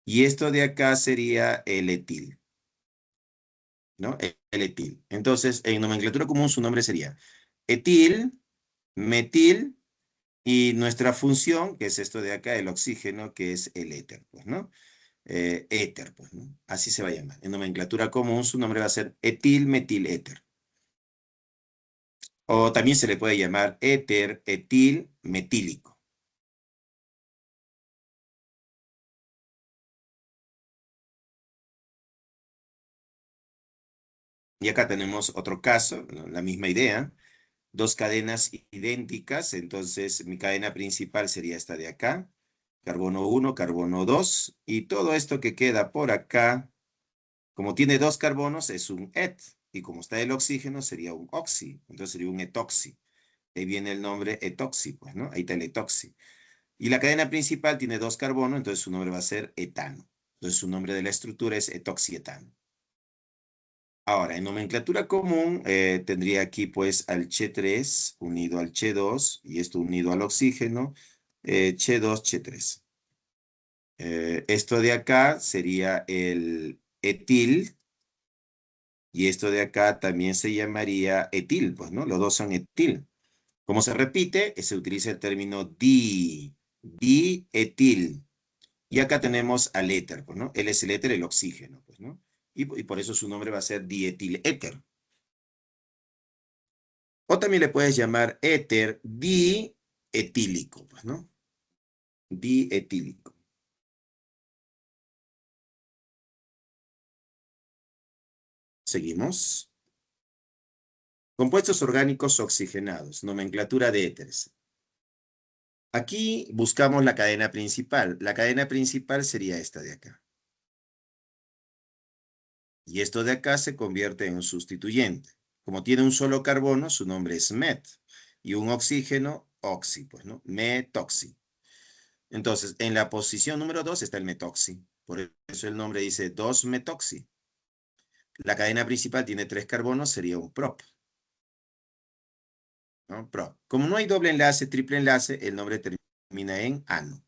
Y esto de acá sería el etil, ¿no? El etil. Entonces, en nomenclatura común su nombre sería etil, metil, y nuestra función, que es esto de acá, el oxígeno, que es el éter, pues, ¿no? Éter, pues, ¿no? Así se va a llamar. En nomenclatura común su nombre va a ser etil, metil, éter. O también se le puede llamar éter, etil, metílico. Y acá tenemos otro caso, ¿no? La misma idea. Dos cadenas idénticas, entonces mi cadena principal sería esta de acá. Carbono 1, carbono 2, y todo esto que queda por acá, como tiene dos carbonos, es un et, y como está el oxígeno, sería un oxi, entonces sería un etoxi. Ahí viene el nombre etoxi, pues, ¿no? Ahí está el etoxi. Y la cadena principal tiene dos carbonos, entonces su nombre va a ser etano. Entonces su nombre de la estructura es etoxietano. Ahora, en nomenclatura común, tendría aquí pues al Che3 unido al Che2 y esto unido al oxígeno, Che2, Che3. Esto de acá sería el etil y esto de acá también se llamaría etil, pues, ¿no? Los dos son etil. Como se repite, se utiliza el término dietil. Y acá tenemos al éter, pues, ¿no? Él es el éter, el oxígeno, pues, ¿no? Y por eso su nombre va a ser dietiléter. O también le puedes llamar éter dietílico, pues, ¿no? Dietílico. Seguimos. Compuestos orgánicos oxigenados, nomenclatura de éteres. Aquí buscamos la cadena principal. La cadena principal sería esta de acá. Y esto de acá se convierte en un sustituyente. Como tiene un solo carbono, su nombre es met. Y un oxígeno, oxi, pues, ¿no? Metoxi. Entonces, en la posición número 2 está el metoxi. Por eso el nombre dice 2-metoxi. La cadena principal tiene tres carbonos, sería un prop, ¿no? Prop. Como no hay doble enlace, triple enlace, el nombre termina en ano.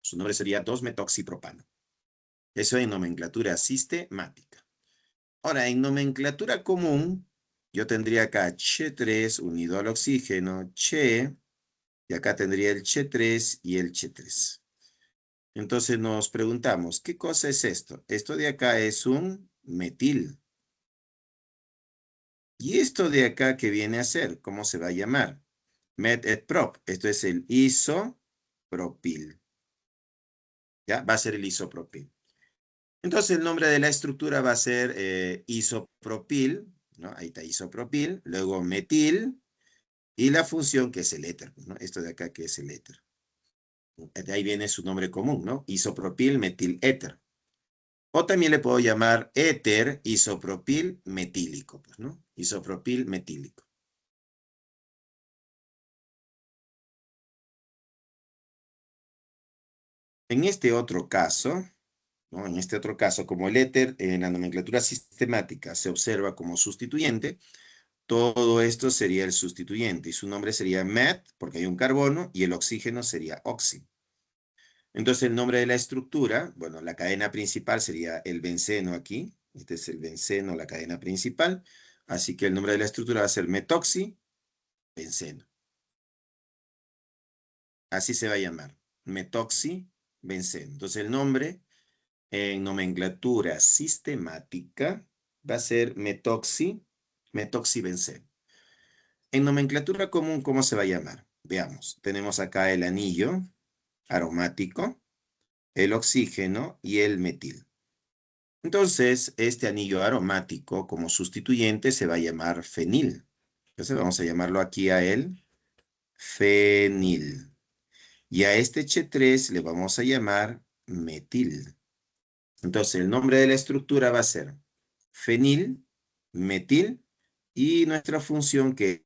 Su nombre sería 2-metoxipropano. Eso en nomenclatura sistemática. Ahora, en nomenclatura común, yo tendría acá Che3 unido al oxígeno, Che, y acá tendría el Che3 y el Che3. Entonces nos preguntamos, ¿qué cosa es esto? Esto de acá es un metil. ¿Y esto de acá qué viene a ser? ¿Cómo se va a llamar? Met et prop. Esto es el isopropil. ¿Ya? Va a ser el isopropil. Entonces el nombre de la estructura va a ser isopropil, ¿no? Ahí está isopropil, luego metil, y la función que es el éter, ¿no? Esto de acá que es el éter. De ahí viene su nombre común, ¿no? Isopropil metil éter. O también le puedo llamar éter isopropil metílico, pues, ¿no? Isopropil metílico. En este otro caso, ¿no? En este otro caso, como el éter en la nomenclatura sistemática se observa como sustituyente, todo esto sería el sustituyente y su nombre sería met, porque hay un carbono, y el oxígeno sería oxi. Entonces el nombre de la estructura, bueno, la cadena principal sería el benceno aquí. Este es el benceno, la cadena principal. Así que el nombre de la estructura va a ser metoxi, benceno. Así se va a llamar, metoxi, benceno. Entonces el nombre en nomenclatura sistemática va a ser metoxi, metoxibenceno. En nomenclatura común, ¿cómo se va a llamar? Veamos, tenemos acá el anillo aromático, el oxígeno y el metil. Entonces, este anillo aromático como sustituyente se va a llamar fenil. Entonces vamos a llamarlo aquí a él fenil. Y a este H3 le vamos a llamar metil. Entonces el nombre de la estructura va a ser fenil, metil y nuestra función que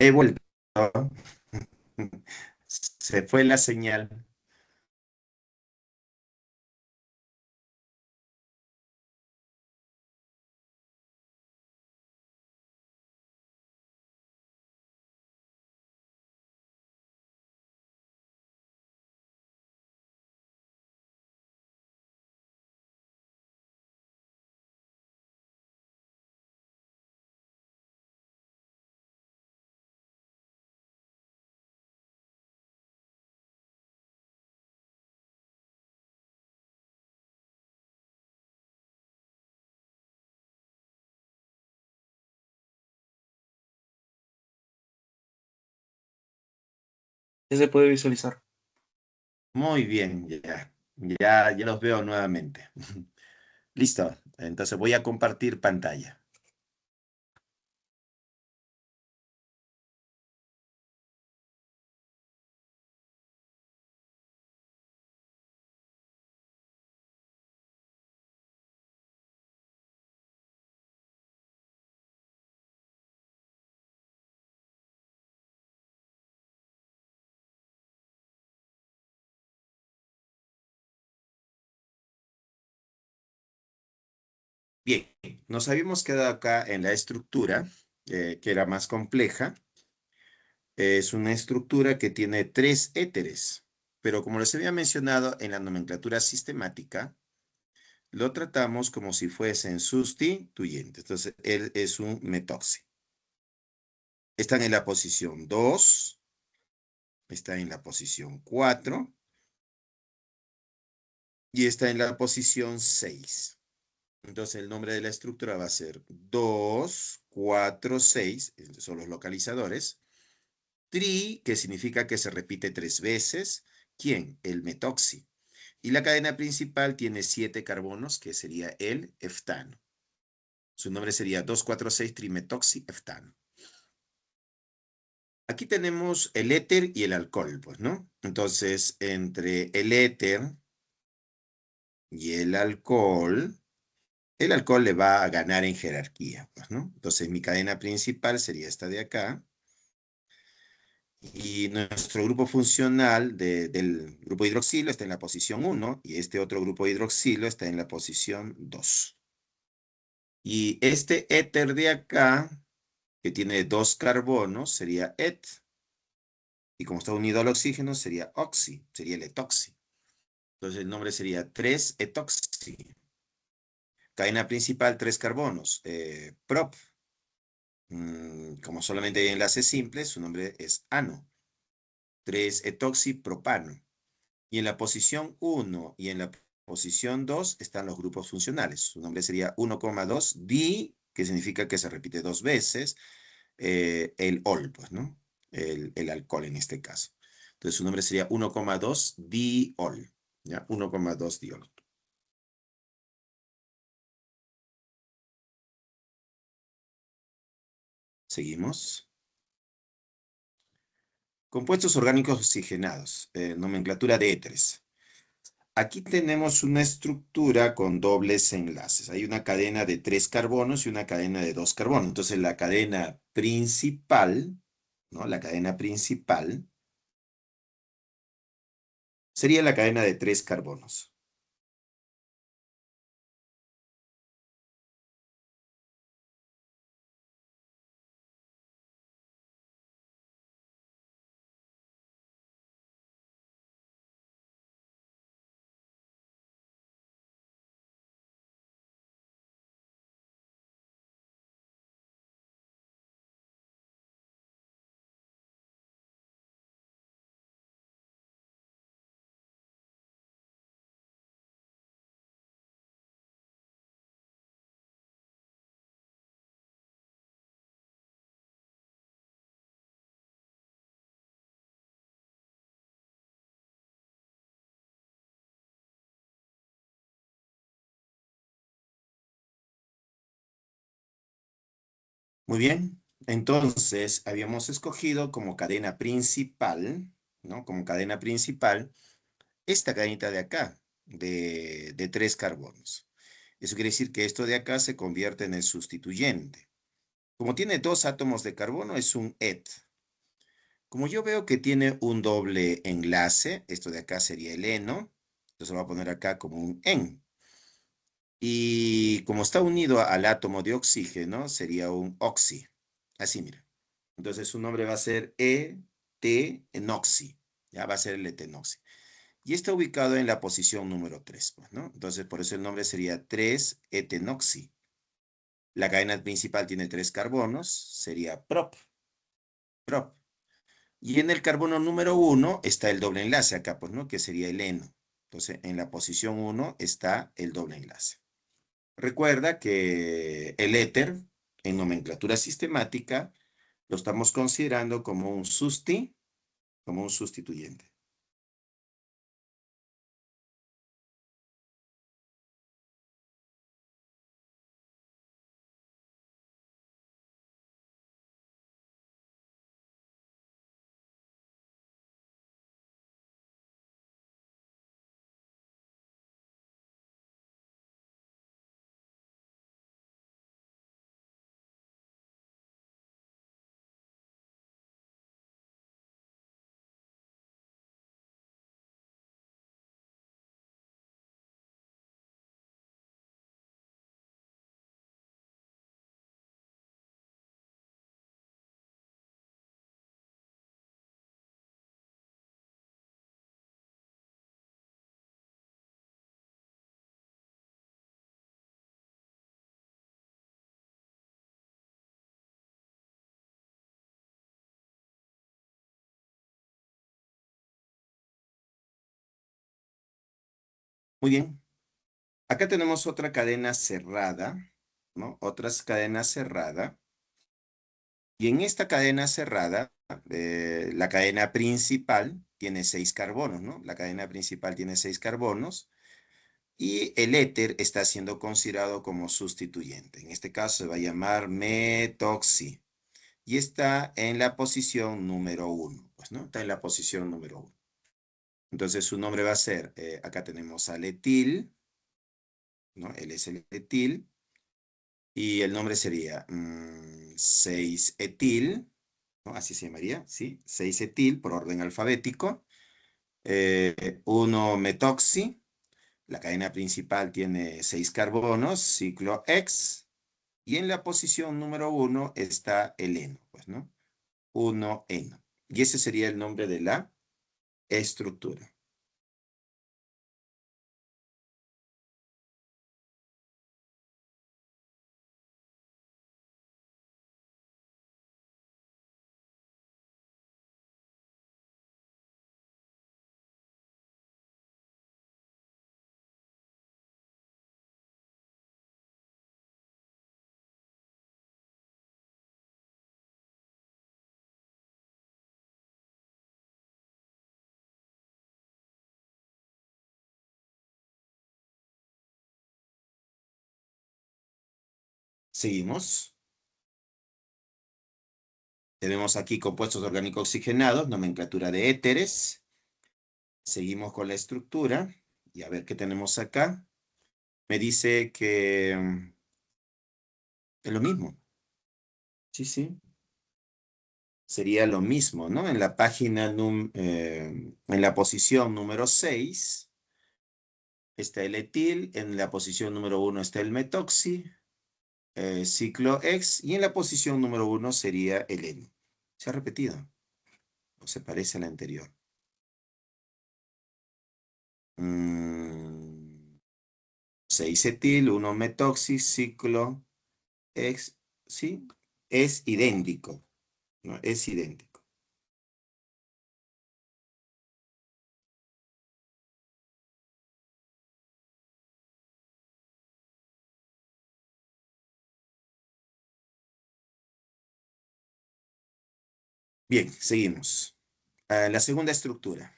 He vuelto. Se fue la señal. Ya se puede visualizar. Muy bien, ya los veo nuevamente. Listo, entonces voy a compartir pantalla. Bien, nos habíamos quedado acá en la estructura, que era más compleja. Es una estructura que tiene tres éteres, pero como les había mencionado en la nomenclatura sistemática, lo tratamos como si fuesen sustituyentes. Entonces, él es un metoxi. Están en la posición 2, está en la posición 4 y está en la posición 6. Entonces, el nombre de la estructura va a ser 2, 4, 6, estos son los localizadores. Tri, que significa que se repite 3 veces. ¿Quién? El metoxi. Y la cadena principal tiene 7 carbonos, que sería el heftano. Su nombre sería 2,4,6 trimetoxieftano. Aquí tenemos el éter y el alcohol, pues, ¿no? Entonces, entre el éter y el alcohol le va a ganar en jerarquía, pues, ¿no? Entonces, mi cadena principal sería esta de acá. Y nuestro grupo funcional del grupo hidroxilo está en la posición 1 y este otro grupo hidroxilo está en la posición 2. Y este éter de acá, que tiene 2 carbonos, sería et. Y como está unido al oxígeno, sería oxi, sería el etoxi. Entonces el nombre sería 3-etoxi. Cadena principal, 3 carbonos. Prop. Como solamente hay enlaces simples, su nombre es ano. 3-etoxipropano. Y en la posición 1 y en la posición 2 están los grupos funcionales. Su nombre sería 1,2 di, que significa que se repite 2 veces, el ol, pues, ¿no? El alcohol en este caso. Entonces su nombre sería 1,2 diol, ¿ya? 1,2 diol. Seguimos. Compuestos orgánicos oxigenados, nomenclatura de éteres. Aquí tenemos una estructura con dobles enlaces. Hay una cadena de 3 carbonos y una cadena de 2 carbonos. Entonces la cadena principal, ¿no? La cadena principal sería la cadena de 3 carbonos. Muy bien. Entonces habíamos escogido como cadena principal, ¿no? Como cadena principal, esta cadenita de acá, de 3 carbonos. Eso quiere decir que esto de acá se convierte en el sustituyente. Como tiene 2 átomos de carbono, es un et. Como yo veo que tiene un doble enlace, esto de acá sería el eno, entonces lo voy a poner acá como un en. Y como está unido al átomo de oxígeno, sería un oxi. Así, mira. Entonces su nombre va a ser etenoxi. Ya va a ser el etenoxi. Y está ubicado en la posición número 3, pues, ¿no? Entonces por eso el nombre sería 3-etenoxi. La cadena principal tiene 3 carbonos, sería prop. Y en el carbono número 1 está el doble enlace acá, pues, ¿no? Que sería el eno. Entonces, en la posición 1 está el doble enlace. Recuerda que el éter, en nomenclatura sistemática, lo estamos considerando como un como un sustituyente. Muy bien. Acá tenemos otra cadena cerrada, ¿no? Otras cadena cerrada. Y en esta cadena cerrada, la cadena principal tiene 6 carbonos, ¿no? La cadena principal tiene 6 carbonos y el éter está siendo considerado como sustituyente. En este caso se va a llamar metoxi y está en la posición número 1, pues, ¿no? Está en la posición número 1. Entonces su nombre va a ser, acá tenemos al etil, ¿no? Él es el etil y el nombre sería 6-etil, ¿no? Así se llamaría, ¿sí? 6-etil por orden alfabético. 1-metoxi, la cadena principal tiene 6 carbonos, ciclo X, y en la posición número 1 está el eno, pues, ¿no? 1-eno. Y ese sería el nombre de la estructura. Seguimos. Tenemos aquí compuestos orgánicos oxigenados, nomenclatura de éteres. Seguimos con la estructura y a ver qué tenemos acá. Me dice que es lo mismo. Sí, sí. Sería lo mismo, ¿no? En la página, en la posición número 6 está el etil, en la posición número 1 está el metoxi, ciclo X, y en la posición número 1 sería el eno. Se ha repetido, o se parece a la anterior. 6-etil, 1-metoxi, ciclo X, ¿sí? Es idéntico, ¿no? Es idéntico. Bien, seguimos. La segunda estructura.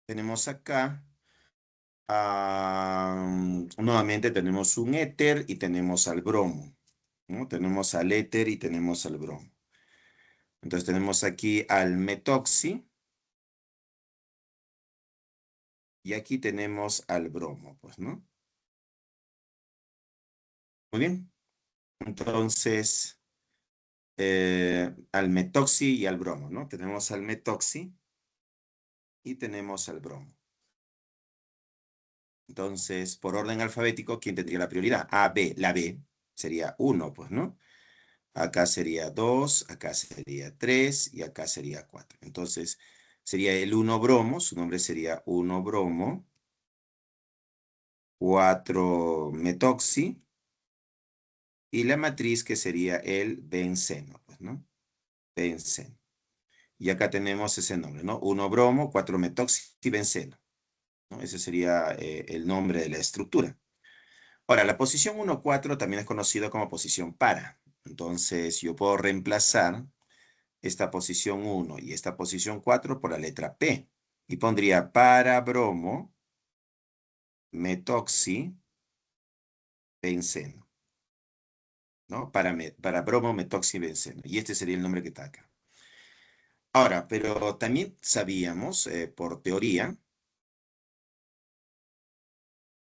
Tenemos acá, nuevamente tenemos un éter y tenemos al bromo, ¿no? Tenemos al éter y tenemos al bromo. Entonces tenemos aquí al metoxi y aquí tenemos al bromo, pues, ¿no? Muy bien. Entonces, al metoxi y al bromo, ¿no? Tenemos al metoxi y tenemos al bromo. Entonces, por orden alfabético, ¿quién tendría la prioridad? A, B. La B sería 1, pues, ¿no? Acá sería 2, acá sería 3 y acá sería 4. Entonces, sería el 1 bromo, su nombre sería 1 bromo, 4 metoxi y la matriz que sería el benceno, pues, ¿no? Benceno. Y acá tenemos ese nombre, ¿no? 1 bromo, 4 metoxi y benceno, ¿no? Ese sería el nombre de la estructura. Ahora, la posición 1, 4 también es conocida como posición para. Entonces, yo puedo reemplazar esta posición 1 y esta posición 4 por la letra P. Y pondría para bromo, metoxi, benceno, ¿no? Para bromo, metoxi, benceno. Y este sería el nombre que está acá. Ahora, pero también sabíamos, por teoría,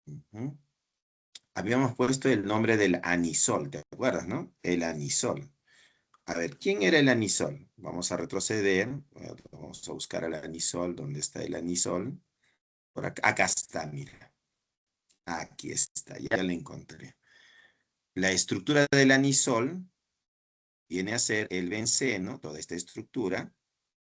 ujú, habíamos puesto el nombre del anisol, ¿te acuerdas, no? El anisol. A ver, ¿quién era el anisol? Vamos a retroceder. Vamos a buscar al anisol. ¿Dónde está el anisol? Por acá, acá está, mira. Aquí está, ya lo encontré. La estructura del anisol viene a ser el benceno, toda esta estructura,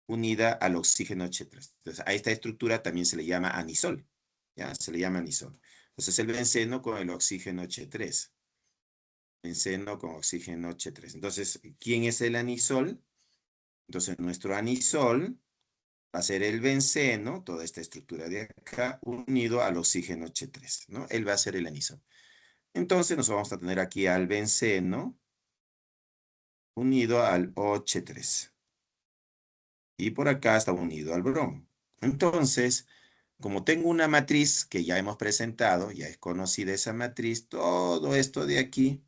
unida al oxígeno H3. Entonces, a esta estructura también se le llama anisol. ¿Ya? Se le llama anisol. Entonces, el benceno con el oxígeno H3. Benceno con oxígeno H3. Entonces, ¿quién es el anisol? Entonces, nuestro anisol va a ser el benceno, toda esta estructura de acá, unido al oxígeno H3, ¿no? Él va a ser el anisol. Entonces, nos vamos a tener aquí al benceno unido al OH3. Y por acá está unido al bromo. Entonces, como tengo una matriz que ya hemos presentado, ya es conocida esa matriz, todo esto de aquí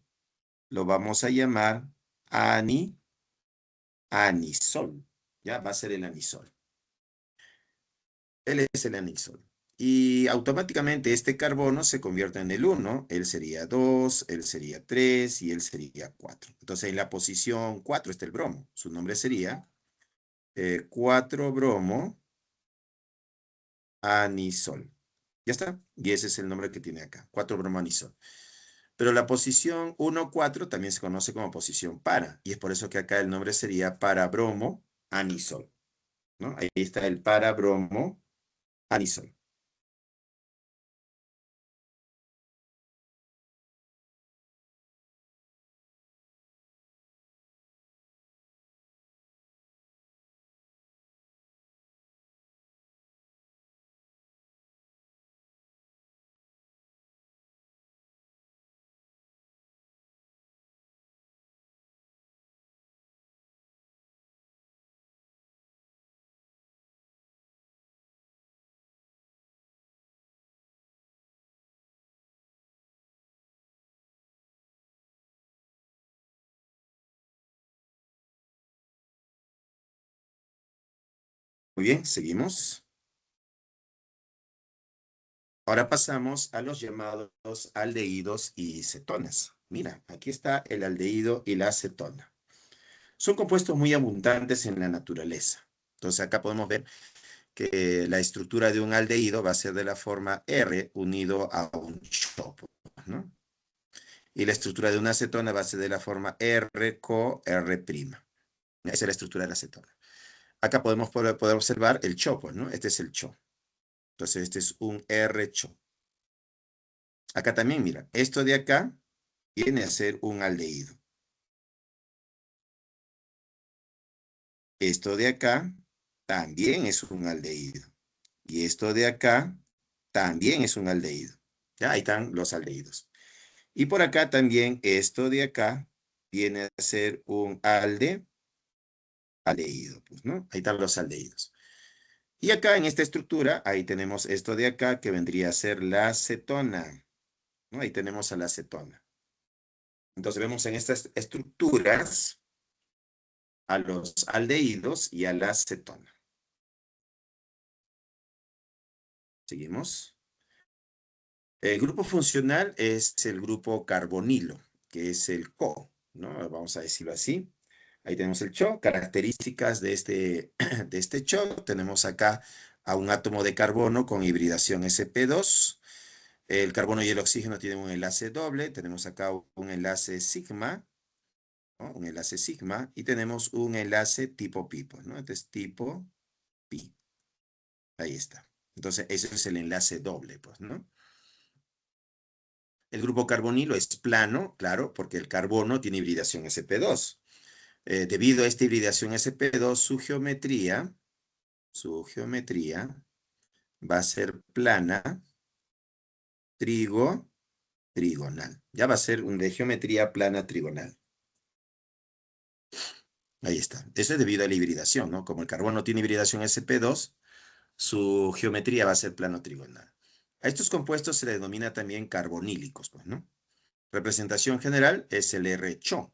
lo vamos a llamar anisol. Ya va a ser el anisol. Él es el anisol. Y automáticamente este carbono se convierte en el 1, él sería 2, él sería 3 y él sería 4. Entonces en la posición 4 está el bromo. Su nombre sería 4 bromo anisol. Ya está. Y ese es el nombre que tiene acá, 4 bromo anisol. Pero la posición 1, 4 también se conoce como posición para. Y es por eso que acá el nombre sería para bromo anisol, ¿no? Ahí está el para bromo anisol. Muy bien, seguimos. Ahora pasamos a los llamados aldehídos y cetonas. Mira, aquí está el aldehído y la cetona. Son compuestos muy abundantes en la naturaleza. Entonces acá podemos ver que la estructura de un aldehído va a ser de la forma R unido a un chopo, ¿no? Y la estructura de una cetona va a ser de la forma R co R'. Esa es la estructura de la cetona. Acá podemos poder observar el chopo, ¿no? Este es el cho. Entonces este es un R-cho. Acá también, mira, esto de acá viene a ser un aldehído. Esto de acá también es un aldehído. Y esto de acá también es un aldehído. Ya, ahí están los aldehídos. Y por acá también esto de acá viene a ser un aldehído, pues, ¿no? Ahí están los aldehídos. Y acá en esta estructura, ahí tenemos esto de acá que vendría a ser la cetona, ¿no? Ahí tenemos a la cetona. Entonces vemos en estas estructuras a los aldehídos y a la cetona. Seguimos. El grupo funcional es el grupo carbonilo, que es el CO, ¿no? Vamos a decirlo así. Ahí tenemos el CHO, características de este CHO. Tenemos acá a un átomo de carbono con hibridación sp2. El carbono y el oxígeno tienen un enlace doble. Tenemos acá un enlace sigma, ¿no? Un enlace sigma. Y tenemos un enlace tipo pi, pues, ¿no? Este es tipo pi. Ahí está. Entonces, ese es el enlace doble, pues, ¿no? El grupo carbonilo es plano, claro, porque el carbono tiene hibridación sp2. Debido a esta hibridación sp2, su geometría va a ser plana, trigonal. Ya va a ser de geometría plana trigonal. Ahí está. Eso es debido a la hibridación, ¿no? Como el carbono tiene hibridación sp2, su geometría va a ser plano trigonal. A estos compuestos se les denomina también carbonílicos, pues, ¿no? Representación general es el R-CHO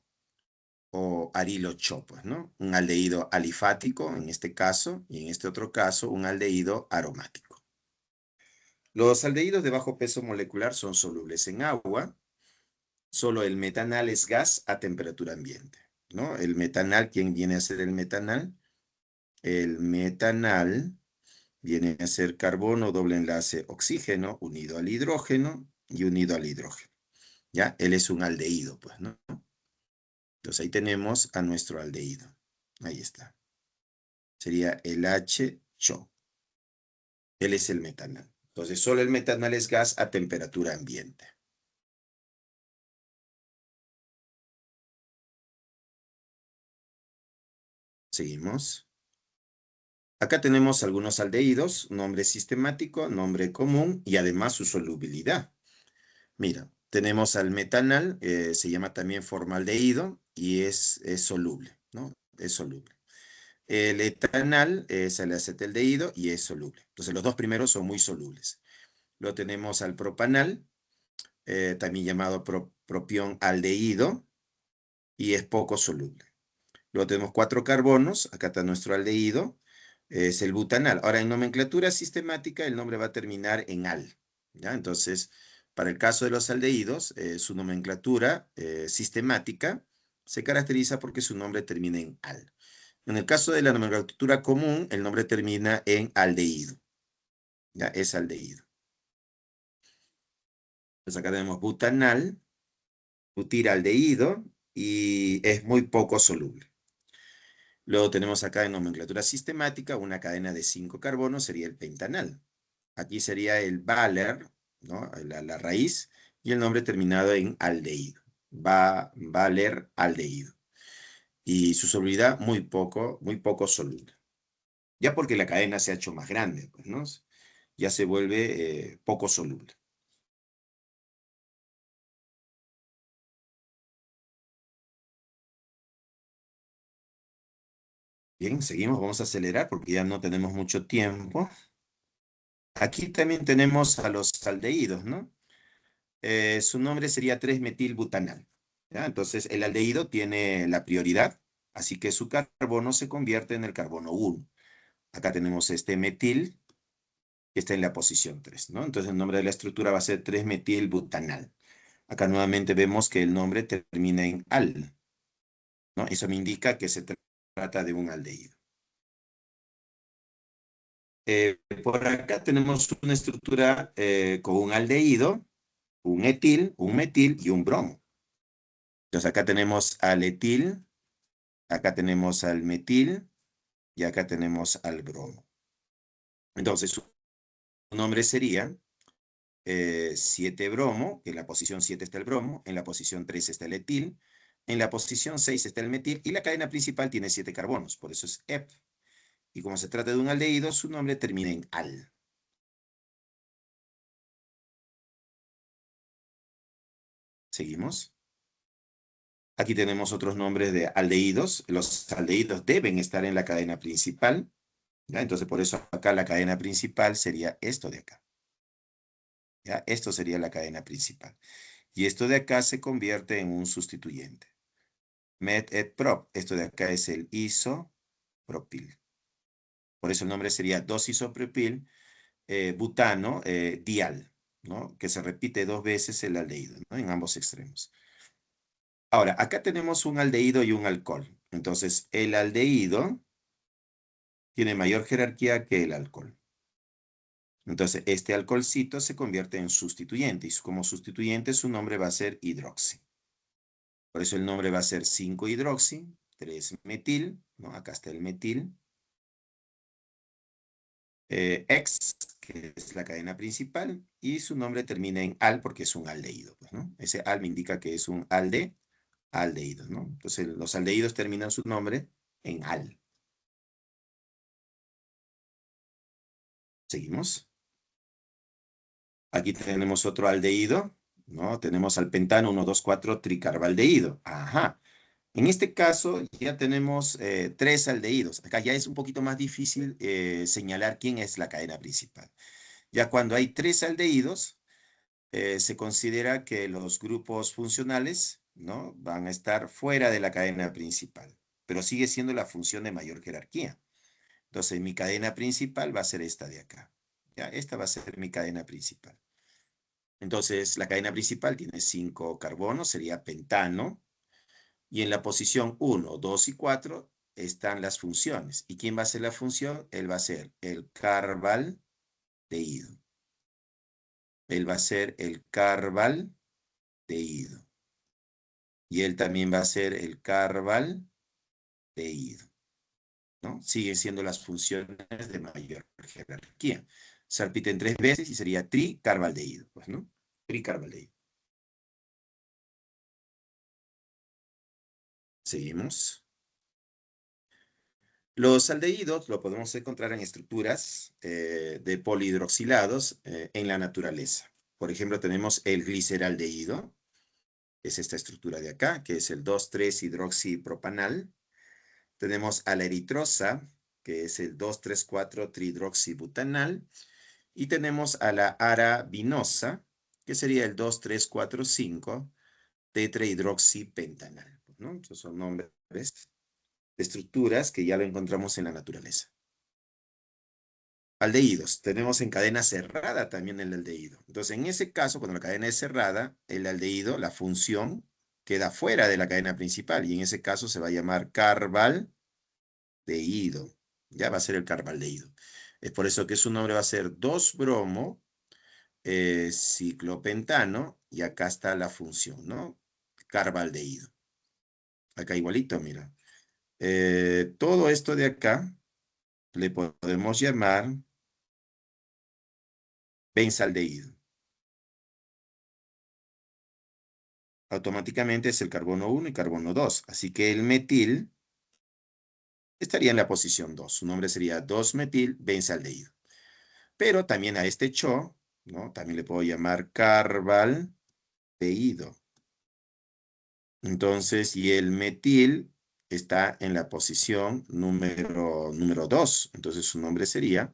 o arilo-CHO, pues, ¿no? Un aldehído alifático en este caso, y en este otro caso un aldehído aromático. Los aldehídos de bajo peso molecular son solubles en agua. Solo el metanal es gas a temperatura ambiente, ¿no? El metanal, ¿quién viene a ser el metanal? El metanal viene a ser carbono, doble enlace, oxígeno, unido al hidrógeno y unido al hidrógeno. ¿Ya? Él es un aldehído, pues, ¿no? Entonces ahí tenemos a nuestro aldehído. Ahí está. Sería el H-CHO. Él es el metanal. Entonces solo el metanal es gas a temperatura ambiente. Seguimos. Acá tenemos algunos aldehídos, nombre sistemático, nombre común y además su solubilidad. Mira, tenemos al metanal, se llama también formaldehído y es soluble, ¿no? Es soluble. El etanal es el acetaldehído y es soluble. Entonces los dos primeros son muy solubles. Luego tenemos al propanal, también llamado propión aldehído y es poco soluble. Luego tenemos 4 carbonos, acá está nuestro aldehído, es el butanal. Ahora, en nomenclatura sistemática, el nombre va a terminar en al, ¿ya? Entonces, para el caso de los aldehídos, su nomenclatura sistemática se caracteriza porque su nombre termina en al. En el caso de la nomenclatura común, el nombre termina en aldehído, ¿ya? Es aldehído. Entonces, acá tenemos butanal, butiraldehído, y es muy poco soluble. Luego tenemos acá en nomenclatura sistemática una cadena de 5 carbonos, sería el pentanal. Aquí sería el valer, ¿no? La raíz, y el nombre terminado en aldehído. Valer aldehído. Y su solubilidad muy poco soluble. Ya porque la cadena se ha hecho más grande, pues, ¿no? Ya se vuelve poco soluble. Bien, seguimos, vamos a acelerar porque ya no tenemos mucho tiempo. Aquí también tenemos a los aldehídos, ¿no? Su nombre sería 3-metilbutanal, ¿ya? Entonces, el aldehído tiene la prioridad, así que su carbono se convierte en el carbono 1. Acá tenemos este metil, que está en la posición 3, ¿no? Entonces, el nombre de la estructura va a ser 3-metilbutanal. Acá nuevamente vemos que el nombre termina en al, ¿no? Eso me indica que se trata de un aldehído. Por acá tenemos una estructura con un aldehído, un etil, un metil y un bromo. Entonces acá tenemos al etil, acá tenemos al metil y acá tenemos al bromo. Entonces su nombre sería 7-bromo, que en la posición 7 está el bromo, en la posición 3 está el etil, en la posición 6 está el metil y la cadena principal tiene 7 carbonos, por eso es ep. Y como se trata de un aldehído, su nombre termina en al. Seguimos. Aquí tenemos otros nombres de aldehídos. Los aldehídos deben estar en la cadena principal, ¿ya? Entonces, por eso acá la cadena principal sería esto de acá, ¿ya? Esto sería la cadena principal. Y esto de acá se convierte en un sustituyente. Met et prop. Esto de acá es el isopropil. Por eso el nombre sería 2-isopropil butano dial, ¿no? Que se repite 2 veces el aldehído, ¿no? En ambos extremos. Ahora, acá tenemos un aldehído y un alcohol. Entonces, el aldehído tiene mayor jerarquía que el alcohol. Entonces, este alcoholcito se convierte en sustituyente y como sustituyente su nombre va a ser hidroxi. Por eso el nombre va a ser 5-hidroxi, 3-metil, ¿no? Acá está el metil. X, que es la cadena principal, y su nombre termina en al porque es un aldehído, pues, ¿no? Ese al me indica que es un aldehído, ¿no? Entonces, los aldehídos terminan su nombre en al. Seguimos. Aquí tenemos otro aldehído, ¿no? Tenemos al pentano 1,2,4 tricarbaldehído. Ajá. En este caso ya tenemos 3 aldehídos. Acá ya es un poquito más difícil señalar quién es la cadena principal. Ya cuando hay 3 aldehídos, se considera que los grupos funcionales, ¿no? Van a estar fuera de la cadena principal, pero sigue siendo la función de mayor jerarquía. Entonces, mi cadena principal va a ser esta de acá. ¿Ya? Esta va a ser mi cadena principal. Entonces, la cadena principal tiene 5 carbonos, sería pentano, y en la posición 1, 2 y 4 están las funciones. ¿Y quién va a ser la función? Él va a ser el carbaldehído. Él va a ser el carbaldehído. Y él también va a ser el carbaldehído, ¿no? Siguen siendo las funciones de mayor jerarquía. Se repiten 3 veces y sería tricarbaldehído, pues, ¿no? Tricarbaldehído. Seguimos. Los aldehídos lo podemos encontrar en estructuras de polihidroxilados en la naturaleza. Por ejemplo, tenemos el gliceraldehído, es esta estructura de acá, que es el 2,3-hidroxipropanal. Tenemos a la eritrosa, que es el 2,3,4-trihidroxibutanal. Y tenemos a la arabinosa, que sería el 2,3,4-5-tetrahidroxipentanal, ¿no? Estos son nombres de estructuras que ya lo encontramos en la naturaleza. Aldehídos, tenemos en cadena cerrada también el aldehído. Entonces, en ese caso, cuando la cadena es cerrada, el aldehído, la función, queda fuera de la cadena principal y en ese caso se va a llamar carbaldehído. Ya va a ser el carbaldehído. Es por eso que su nombre va a ser 2-bromo ciclopentano y acá está la función, ¿no? Carbaldehído. Acá igualito, mira. Todo esto de acá le podemos llamar benzaldehído. Automáticamente es el carbono 1 y carbono 2. Así que el metil estaría en la posición 2. Su nombre sería 2-metil benzaldehído. Pero también a este CHO, ¿no? También le puedo llamar carbaldehído. Entonces, y el metil está en la posición número 2. Entonces, su nombre sería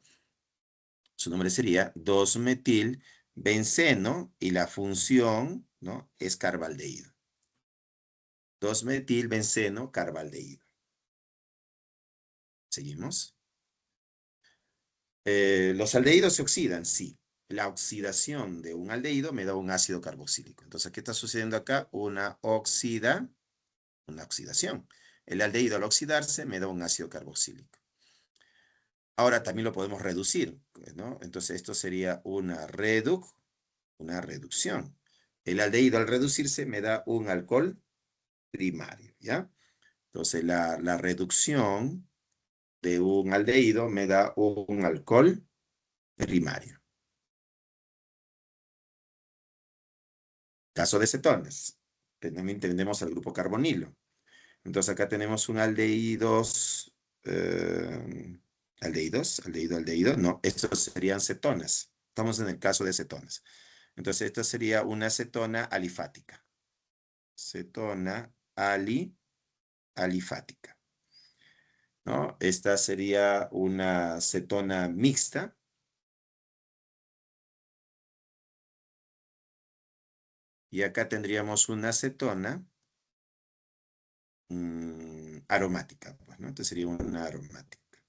2-metil benceno y la función, ¿no? Es carbaldehído. 2-metil benceno carbaldehído. Seguimos. Los aldehídos se oxidan, sí. La oxidación de un aldehído me da un ácido carboxílico. Entonces, ¿qué está sucediendo acá? Una oxidación. El aldehído al oxidarse me da un ácido carboxílico. Ahora también lo podemos reducir, ¿no? Entonces, esto sería una reducción. El aldehído al reducirse me da un alcohol primario, ¿ya? Entonces, la reducción de un aldehído me da un alcohol primario. Caso de cetonas. También tenemos al grupo carbonilo. Entonces acá tenemos un aldehídos, aldehído. No, estos serían cetonas. Estamos en el caso de cetonas. Entonces esta sería una cetona alifática. Cetona alifática. ¿No? Esta sería una cetona mixta. Y acá tendríamos una cetona aromática, pues, ¿no? Entonces sería una aromática.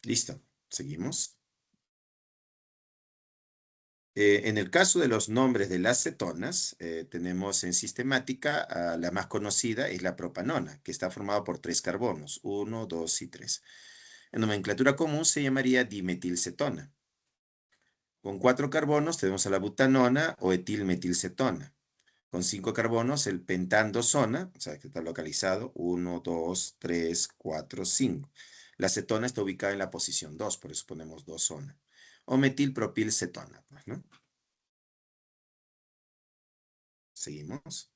Listo, seguimos. En el caso de los nombres de las cetonas, tenemos en sistemática, la más conocida es la propanona, que está formada por 3 carbonos, 1, 2 y 3. En nomenclatura común se llamaría dimetilcetona. Con 4 carbonos tenemos a la butanona o etilmetilcetona. Con 5 carbonos el pentandosona, o sea que está localizado, 1, 2, 3, 4, 5. La cetona está ubicada en la posición 2, por eso ponemos 2-zona. O metilpropilcetona, pues, ¿no? Seguimos.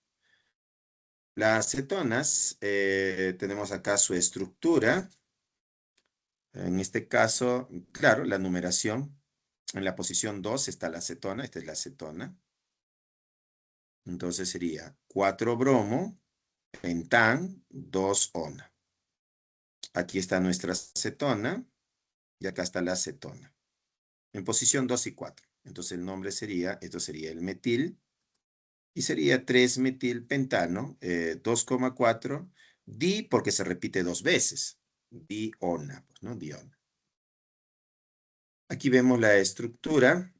Las cetonas, tenemos acá su estructura. En este caso, claro, la numeración. En la posición 2 está la cetona, esta es la cetona. Entonces sería 4 bromo, pentan, 2 ona. Aquí está nuestra cetona y acá está la cetona. En posición 2 y 4. Entonces el nombre sería, esto sería el metil, y sería 3-metilpentano, 2,4, di porque se repite 2 veces, diona, pues, ¿no? Diona. Aquí vemos la estructura.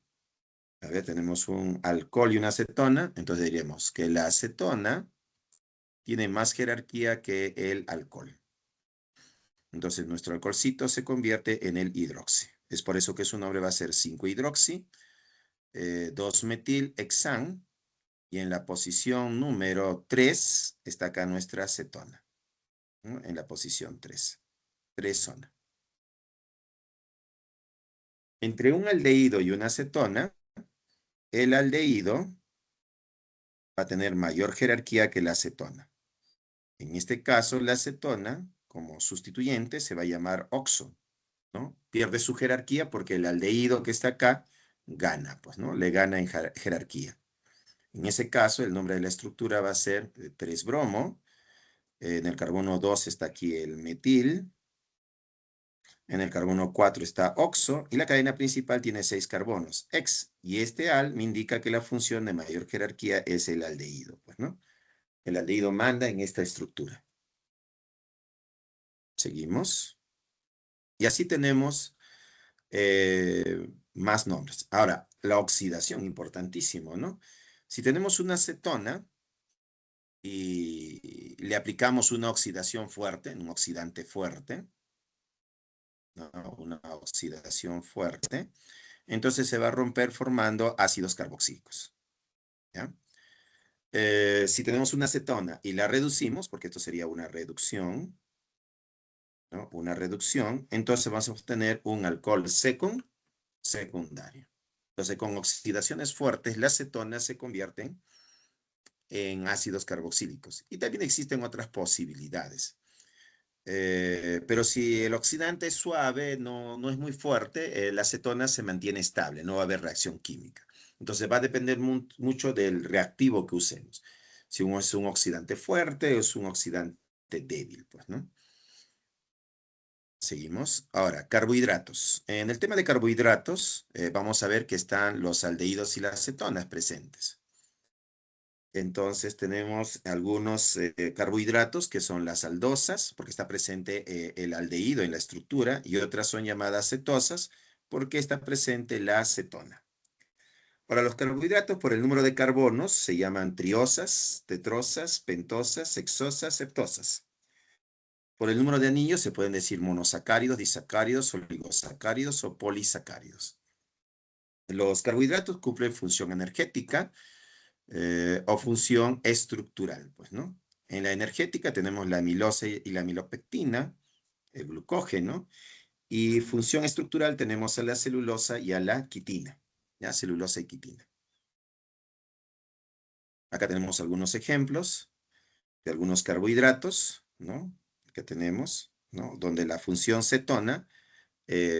A ver, tenemos un alcohol y una acetona, entonces diríamos que la acetona tiene más jerarquía que el alcohol. Entonces nuestro alcoholcito se convierte en el hidroxi. Es por eso que su nombre va a ser 5-hidroxi, 2-metilhexan, y en la posición número 3 está acá nuestra acetona, ¿no? En la posición 3, 3-zona. Entre un aldehído y una acetona, el aldehído va a tener mayor jerarquía que la acetona. En este caso, la acetona, como sustituyente, se va a llamar oxo, ¿no? Pierde su jerarquía porque el aldehído que está acá gana, pues, ¿no? Le gana en jerarquía. En ese caso, el nombre de la estructura va a ser 3-bromo. En el carbono 2 está aquí el metil. En el carbono 4 está oxo. Y la cadena principal tiene 6 carbonos, ex. Y este al me indica que la función de mayor jerarquía es el aldehído, pues, ¿no? El aldehído manda en esta estructura. Seguimos. Y así tenemos más nombres. Ahora, la oxidación, importantísimo, ¿no? Si tenemos una acetona y le aplicamos una oxidación fuerte, un oxidante fuerte, ¿no? Una oxidación fuerte, entonces se va a romper formando ácidos carboxílicos, ¿ya? Si tenemos una acetona y la reducimos, porque esto sería una reducción, ¿no? Una reducción, entonces vamos a obtener un alcohol secundario. Entonces, con oxidaciones fuertes, las cetonas se convierten en ácidos carboxílicos. Y también existen otras posibilidades. Pero si el oxidante es suave, no es muy fuerte, la acetona se mantiene estable, no va a haber reacción química. Entonces va a depender mucho del reactivo que usemos. Si uno es un oxidante fuerte o es un oxidante débil, pues, ¿no? Seguimos. Ahora, carbohidratos. En el tema de carbohidratos, vamos a ver que están los aldehídos y las cetonas presentes. Entonces tenemos algunos carbohidratos que son las aldosas, porque está presente el aldehído en la estructura, y otras son llamadas cetosas, porque está presente la acetona. Ahora, los carbohidratos por el número de carbonos se llaman triosas, tetrosas, pentosas, hexosas, septosas. Por el número de anillos se pueden decir monosacáridos, disacáridos, oligosacáridos o polisacáridos. Los carbohidratos cumplen función energética o función estructural, pues, ¿no? En la energética tenemos la amilosa y la amilopectina, el glucógeno, y función estructural tenemos a la celulosa y a la quitina, ¿ya? Celulosa y quitina. Acá tenemos algunos ejemplos de algunos carbohidratos, ¿no? Que tenemos, ¿no? Donde la función cetona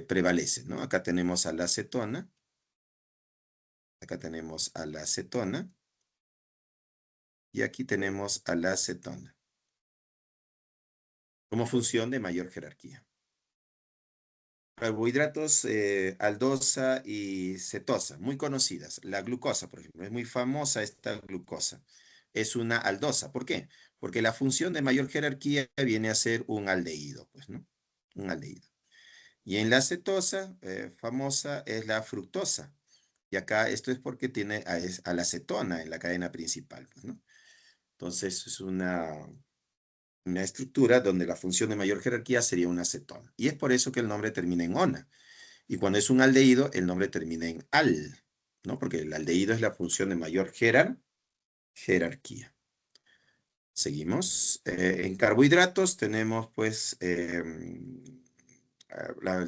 prevalece, ¿no? Acá tenemos a la acetona, acá tenemos a la acetona, y aquí tenemos a la acetona, como función de mayor jerarquía. Carbohidratos, aldosa y cetosa, muy conocidas. La glucosa, por ejemplo, es muy famosa esta glucosa. Es una aldosa. ¿Por qué? Porque la función de mayor jerarquía viene a ser un aldehído, pues, ¿no? Un aldehído. Y en la cetosa, famosa, es la fructosa. Y acá esto es porque tiene a la cetona en la cadena principal, pues, ¿no? Entonces es una estructura donde la función de mayor jerarquía sería una cetona. Y es por eso que el nombre termina en ona. Y cuando es un aldehído, el nombre termina en al, ¿no? Porque el aldehído es la función de mayor jerarquía. Seguimos. En carbohidratos tenemos pues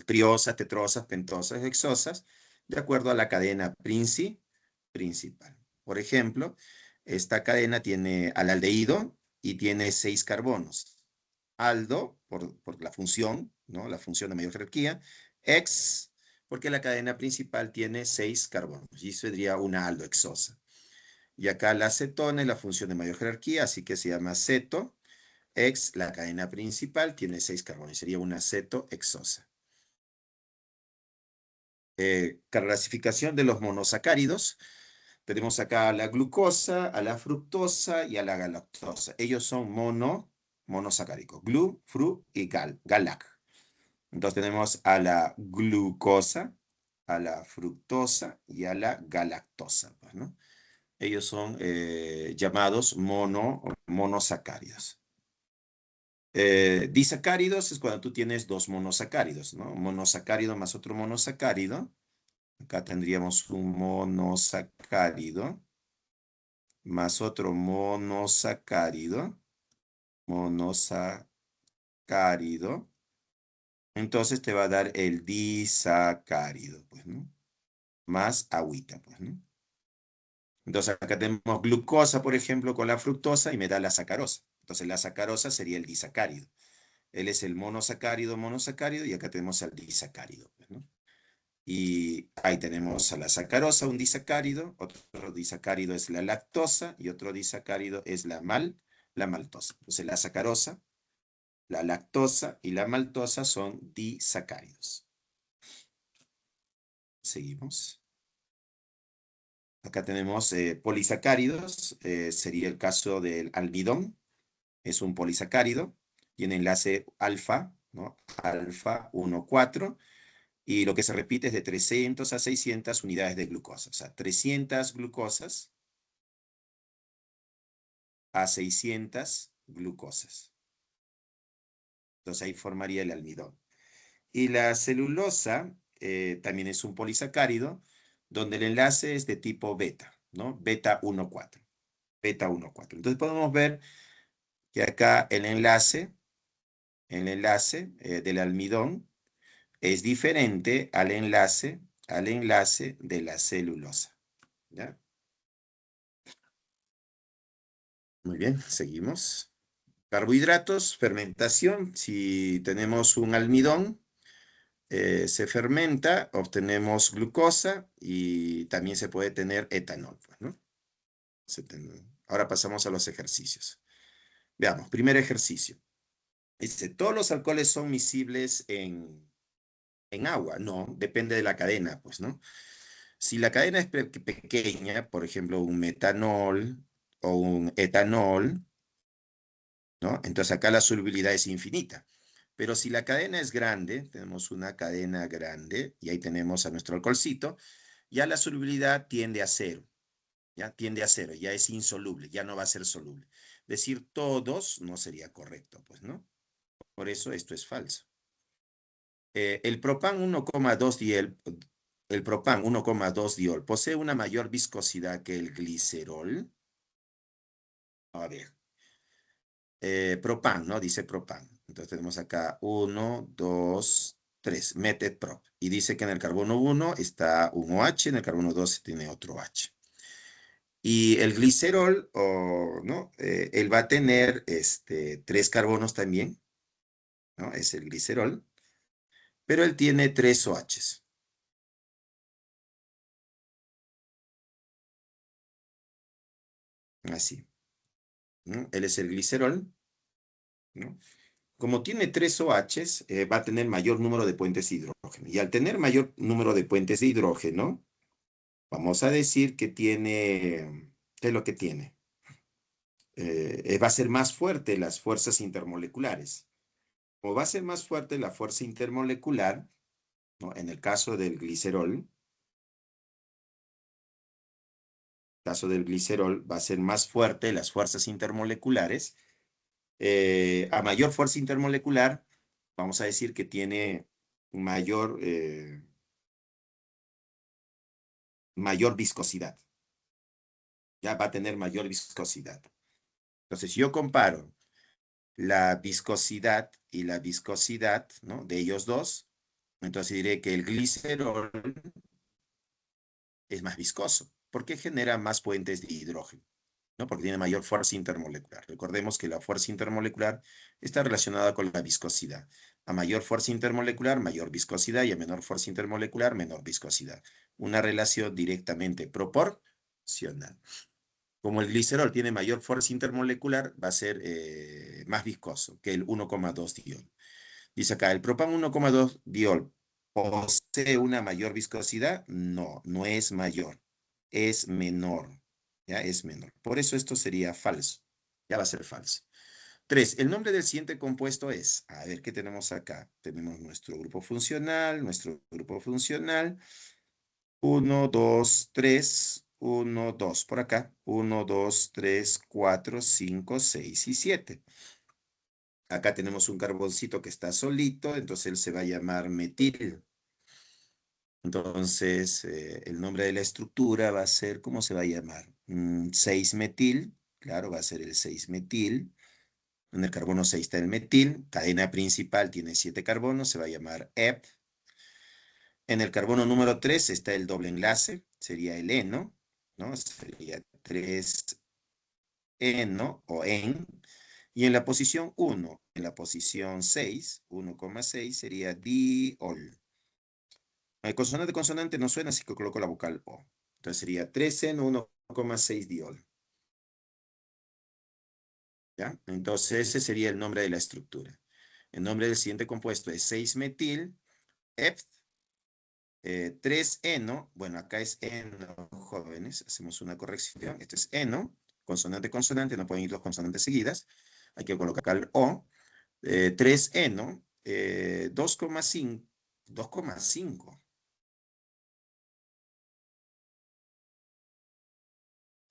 triosas, tetrosas, pentosas, hexosas, de acuerdo a la cadena principal. Por ejemplo, esta cadena tiene al aldehído y tiene 6 carbonos. Aldo, por la función, ¿no? La función de mayor jerarquía. Hex, porque la cadena principal tiene 6 carbonos. Y eso sería una aldohexosa. Y acá la cetona es la función de mayor jerarquía, así que se llama ceto. Hex, la cadena principal, tiene 6 carbonos. Sería una cetohexosa. Clasificación de los monosacáridos. Tenemos acá a la glucosa, a la fructosa y a la galactosa. Ellos son monosacáricos. Glu, fru y galac. Entonces tenemos a la glucosa, a la fructosa y a la galactosa, pues, ¿no? Ellos son llamados monosacáridos. Disacáridos es cuando tú tienes dos monosacáridos, ¿no? Un monosacárido más otro monosacárido. Acá tendríamos un monosacárido más otro monosacárido. Entonces te va a dar el disacárido, pues, ¿no? Más agüita, pues, ¿no? Entonces acá tenemos glucosa, por ejemplo, con la fructosa y me da la sacarosa. Entonces la sacarosa sería el disacárido. Él es el monosacárido, y acá tenemos al disacárido, pues, ¿no? Y ahí tenemos a la sacarosa, un disacárido, otro disacárido es la lactosa y otro disacárido es la maltosa. Entonces la sacarosa, la lactosa y la maltosa son disacáridos. Seguimos. Acá tenemos polisacáridos, sería el caso del almidón, es un polisacárido, tiene enlace alfa, ¿no? Alfa 1,4. Y lo que se repite es de 300 a 600 unidades de glucosa. O sea, 300 glucosas a 600 glucosas. Entonces ahí formaría el almidón. Y la celulosa también es un polisacárido, donde el enlace es de tipo beta, ¿no? Beta 1,4. Beta 1,4. Entonces podemos ver que acá el enlace del almidón es diferente al enlace de la celulosa. ¿Ya? Muy bien, seguimos. Carbohidratos, fermentación. Si tenemos un almidón, se fermenta, obtenemos glucosa y también se puede tener etanol, pues, ¿no? Ahora pasamos a los ejercicios. Veamos, primer ejercicio. Dice, ¿todos los alcoholes son miscibles en agua? No, depende de la cadena, pues, ¿no? Si la cadena es pequeña, por ejemplo, un metanol o un etanol, ¿no? Entonces acá la solubilidad es infinita. Pero si la cadena es grande, tenemos una cadena grande, y ahí tenemos a nuestro alcoholcito, ya la solubilidad tiende a cero, ya tiende a cero, ya es insoluble, ya no va a ser soluble. Decir todos no sería correcto, pues, ¿no? Por eso esto es falso. El propan 1,2 diol, el propan 1,2 diol posee una mayor viscosidad que el glicerol. A ver, propan, ¿no? Dice propan. Entonces tenemos acá 1, 2, 3, meted prop. Y dice que en el carbono 1 está un OH, en el carbono 2 tiene otro H. Y el glicerol, ¿no? Él va a tener 3 carbonos también, ¿no? Es el glicerol, pero él tiene 3 OHs. Así, ¿no? Él es el glicerol, ¿no? Como tiene 3 OHs, va a tener mayor número de puentes de hidrógeno. Y al tener mayor número de puentes de hidrógeno, vamos a decir que tiene, ¿qué es lo que tiene? Va a ser más fuerte las fuerzas intermoleculares. Como va a ser más fuerte la fuerza intermolecular, ¿no? En el caso del glicerol, caso del glicerol, va a ser más fuerte las fuerzas intermoleculares. A mayor fuerza intermolecular, vamos a decir que tiene mayor, mayor viscosidad. Ya va a tener mayor viscosidad. Entonces, si yo comparo la viscosidad y la viscosidad, ¿no?, de ellos dos, entonces diré que el glicerol es más viscoso, porque genera más puentes de hidrógeno, ¿no? Porque tiene mayor fuerza intermolecular. Recordemos que la fuerza intermolecular está relacionada con la viscosidad. A mayor fuerza intermolecular, mayor viscosidad, y a menor fuerza intermolecular, menor viscosidad. Una relación directamente proporcional. Como el glicerol tiene mayor fuerza intermolecular, va a ser más viscoso que el 1,2 diol. Dice acá, ¿el propano 1,2 diol posee una mayor viscosidad? No, no es mayor, es menor. Ya es menor. Por eso esto sería falso. Ya va a ser falso. 3. El nombre del siguiente compuesto es, a ver, ¿qué tenemos acá? Tenemos nuestro grupo funcional, 1, 2, 3, 1, 2. Por acá, 1, 2, 3, 4, 5, 6 y 7. Acá tenemos un carboncito que está solito, entonces él se va a llamar metil. Entonces, el nombre de la estructura va a ser, ¿cómo se va a llamar? 6-metil, claro, va a ser el 6-metil. En el carbono 6 está el metil. Cadena principal tiene 7 carbonos, se va a llamar ep. En el carbono número 3 está el doble enlace, sería el eno, ¿no? Sería 3-eno o en. Y en la posición 1, en la posición 6, 1,6 sería diol. Consonante, consonante no suena, así que coloco la vocal O. Entonces sería 3-eno, 1,6 diol. ¿Ya? Entonces ese sería el nombre de la estructura. El nombre del siguiente compuesto es 6-metil, epth, 3-eno, bueno, acá es eno, jóvenes, hacemos una corrección. Este es eno, consonante, consonante, no pueden ir dos consonantes seguidas. Hay que colocar acá el O. 3-eno, 2,5. 2,5.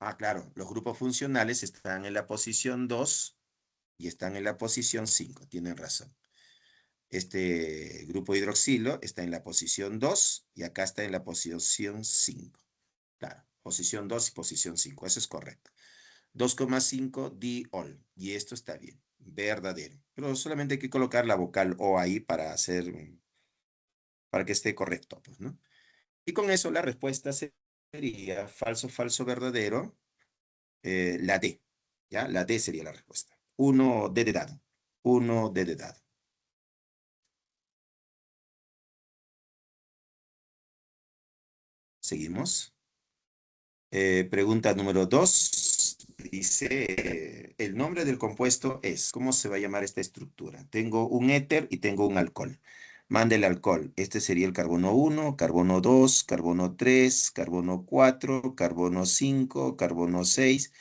Ah, claro, los grupos funcionales están en la posición 2 y están en la posición 5, tienen razón. Este grupo hidroxilo está en la posición 2 y acá está en la posición 5. Claro, posición 2 y posición 5, eso es correcto. 2,5 diol, y esto está bien, verdadero. Pero solamente hay que colocar la vocal O ahí para para que esté correcto, pues, ¿no? Y con eso la respuesta sería falso, falso, verdadero, la D, ¿ya? La D sería la respuesta. 1D de dado. 1D de dado. Seguimos. Pregunta número 2. Dice, el nombre del compuesto es, ¿cómo se va a llamar esta estructura? Tengo un éter y tengo un alcohol. Manda el alcohol. Este sería el carbono 1, carbono 2, carbono 3, carbono 4, carbono 5, carbono 6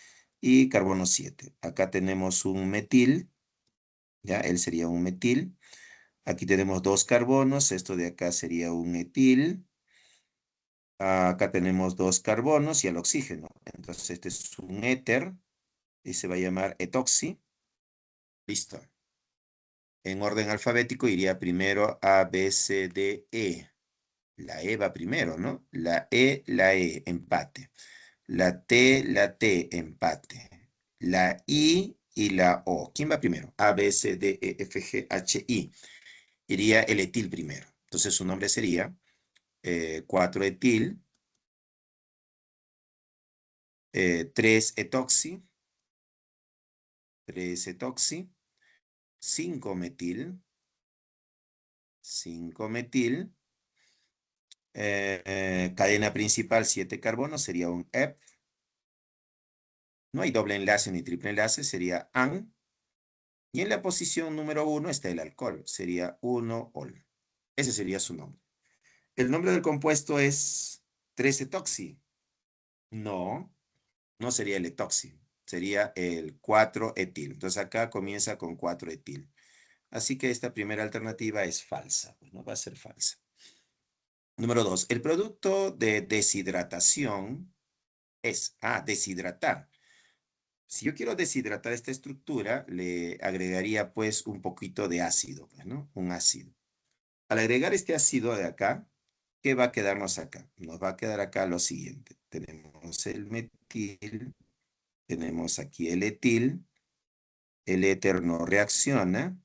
y carbono 7. Acá tenemos un metil, ¿ya? Él sería un metil. Aquí tenemos dos carbonos, esto de acá sería un etil. Acá tenemos dos carbonos y el oxígeno. Entonces este es un éter y se va a llamar etoxi. Listo. En orden alfabético iría primero A, B, C, D, E. La E va primero, ¿no? La E, empate. La T, empate. La I y la O. ¿Quién va primero? A, B, C, D, E, F, G, H, I. Iría el etil primero. Entonces su nombre sería 4-etil, 3-etoxi, 3-etoxi, 5-metil, 5-metil, cadena principal 7 carbonos, sería un ep. No hay doble enlace ni triple enlace, sería an. Y en la posición número 1 está el alcohol, sería 1-ol. Ese sería su nombre. ¿El nombre del compuesto es 3-etoxi? No, no sería el etoxi, sería el 4-etil. Entonces acá comienza con 4-etil. Así que esta primera alternativa es falsa, pues no va a ser falsa. Número 2. El producto de deshidratación Es, deshidratar. Si yo quiero deshidratar esta estructura, le agregaría pues un poquito de ácido, pues, ¿no? Un ácido. Al agregar este ácido de acá, ¿qué va a quedarnos acá? Nos va a quedar acá lo siguiente. Tenemos el metil, tenemos aquí el etil, el éter no reacciona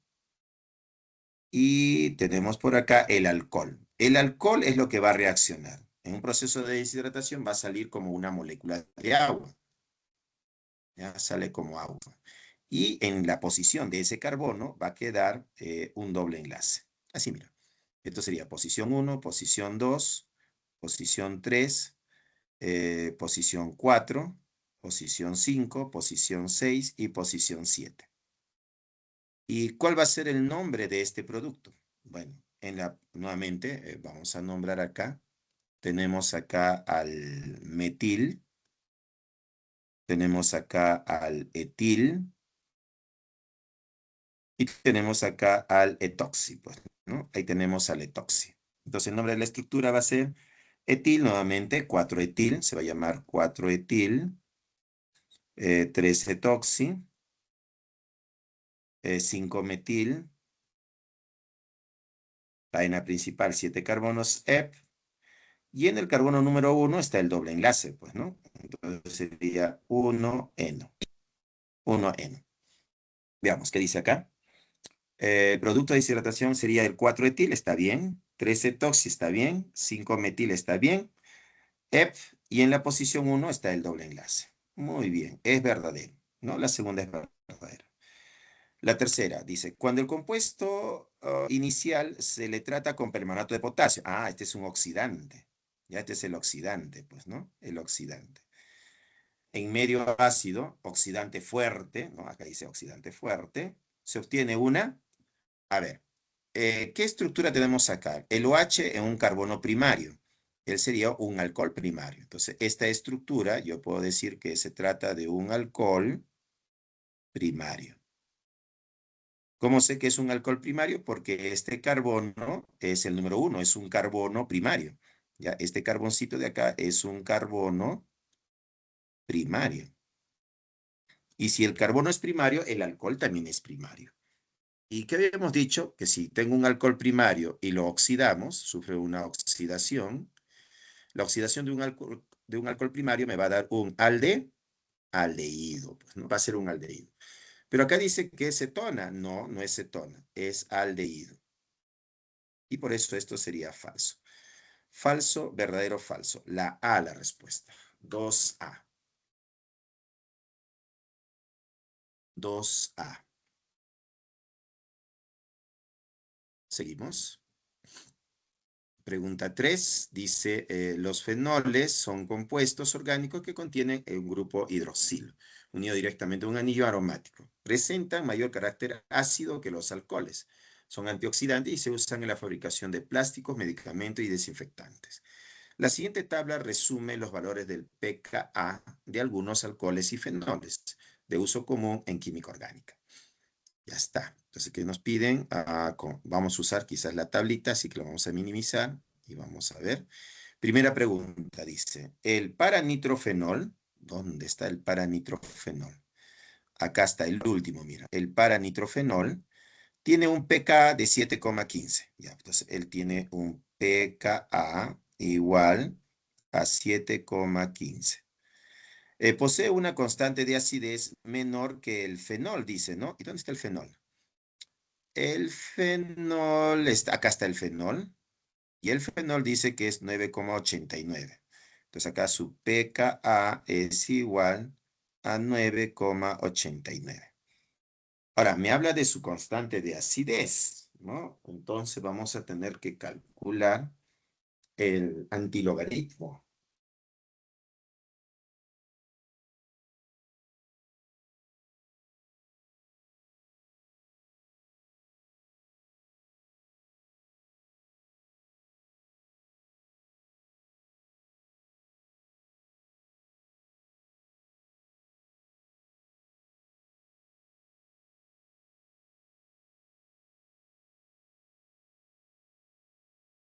y tenemos por acá el alcohol. El alcohol es lo que va a reaccionar. En un proceso de deshidratación va a salir como una molécula de agua. Ya sale como agua. Y en la posición de ese carbono va a quedar un doble enlace. Así, mira. Esto sería posición 1, posición 2, posición 3, posición 4, posición 5, posición 6 y posición 7. ¿Y cuál va a ser el nombre de este producto? Bueno, nuevamente vamos a nombrar acá. Tenemos acá al metil, tenemos acá al etil y tenemos acá al etoxi, pues, ¿no? Ahí tenemos al etoxi. Entonces el nombre de la estructura va a ser etil, nuevamente 4-etil, se va a llamar 4-etil, 3-etoxi, 5-metil, cadena principal 7 carbonos EP, y en el carbono número 1 está el doble enlace, pues, ¿no? Entonces sería 1-eno, 1-eno. Veamos qué dice acá. El producto de deshidratación sería el 4-etil, está bien, 3-etoxi está bien, 5-metil está bien, EP, y en la posición 1 está el doble enlace. Muy bien, es verdadero, ¿no? La segunda es verdadera. La tercera dice, cuando el compuesto inicial se le trata con permanato de potasio. Este es un oxidante. Ya este es el oxidante, pues, ¿no? El oxidante. En medio ácido, oxidante fuerte, ¿no? Acá dice oxidante fuerte, se obtiene una, a ver, ¿qué estructura tenemos acá? El OH en un carbono primario. Él sería un alcohol primario. Entonces, esta estructura, yo puedo decir que se trata de un alcohol primario. ¿Cómo sé que es un alcohol primario? Porque este carbono es el número 1, es un carbono primario. Ya, este carboncito de acá es un carbono primario. Y si el carbono es primario, el alcohol también es primario. ¿Y qué habíamos dicho? Que si tengo un alcohol primario y lo oxidamos, sufre una oxidación, la oxidación de un alcohol primario me va a dar un aldehído, pues, ¿no? Va a ser un aldehído. Pero acá dice que es cetona. No, no es cetona, es aldehído. Y por eso esto sería falso. Falso, verdadero, falso. La respuesta. 2A. 2A. Seguimos. Pregunta 3 dice, los fenoles son compuestos orgánicos que contienen un grupo hidroxilo, unido directamente a un anillo aromático. Presentan mayor carácter ácido que los alcoholes. Son antioxidantes y se usan en la fabricación de plásticos, medicamentos y desinfectantes. La siguiente tabla resume los valores del pKa de algunos alcoholes y fenoles de uso común en química orgánica. Ya está. Entonces, ¿qué nos piden? Vamos a usar quizás la tablita, así que lo vamos a minimizar y vamos a ver. Primera pregunta dice, el paranitrofenol, ¿dónde está el paranitrofenol? Acá está el último, mira. El paranitrofenol tiene un pKa de 7,15. Ya, entonces, él tiene un pKa igual a 7,15. Posee una constante de acidez menor que el fenol, dice, ¿no? ¿Y dónde está el fenol? El fenol, acá está el fenol, y el fenol dice que es 9,89. Entonces acá su pKa es igual a 9,89. Ahora, me habla de su constante de acidez, ¿no? Entonces vamos a tener que calcular el antilogaritmo.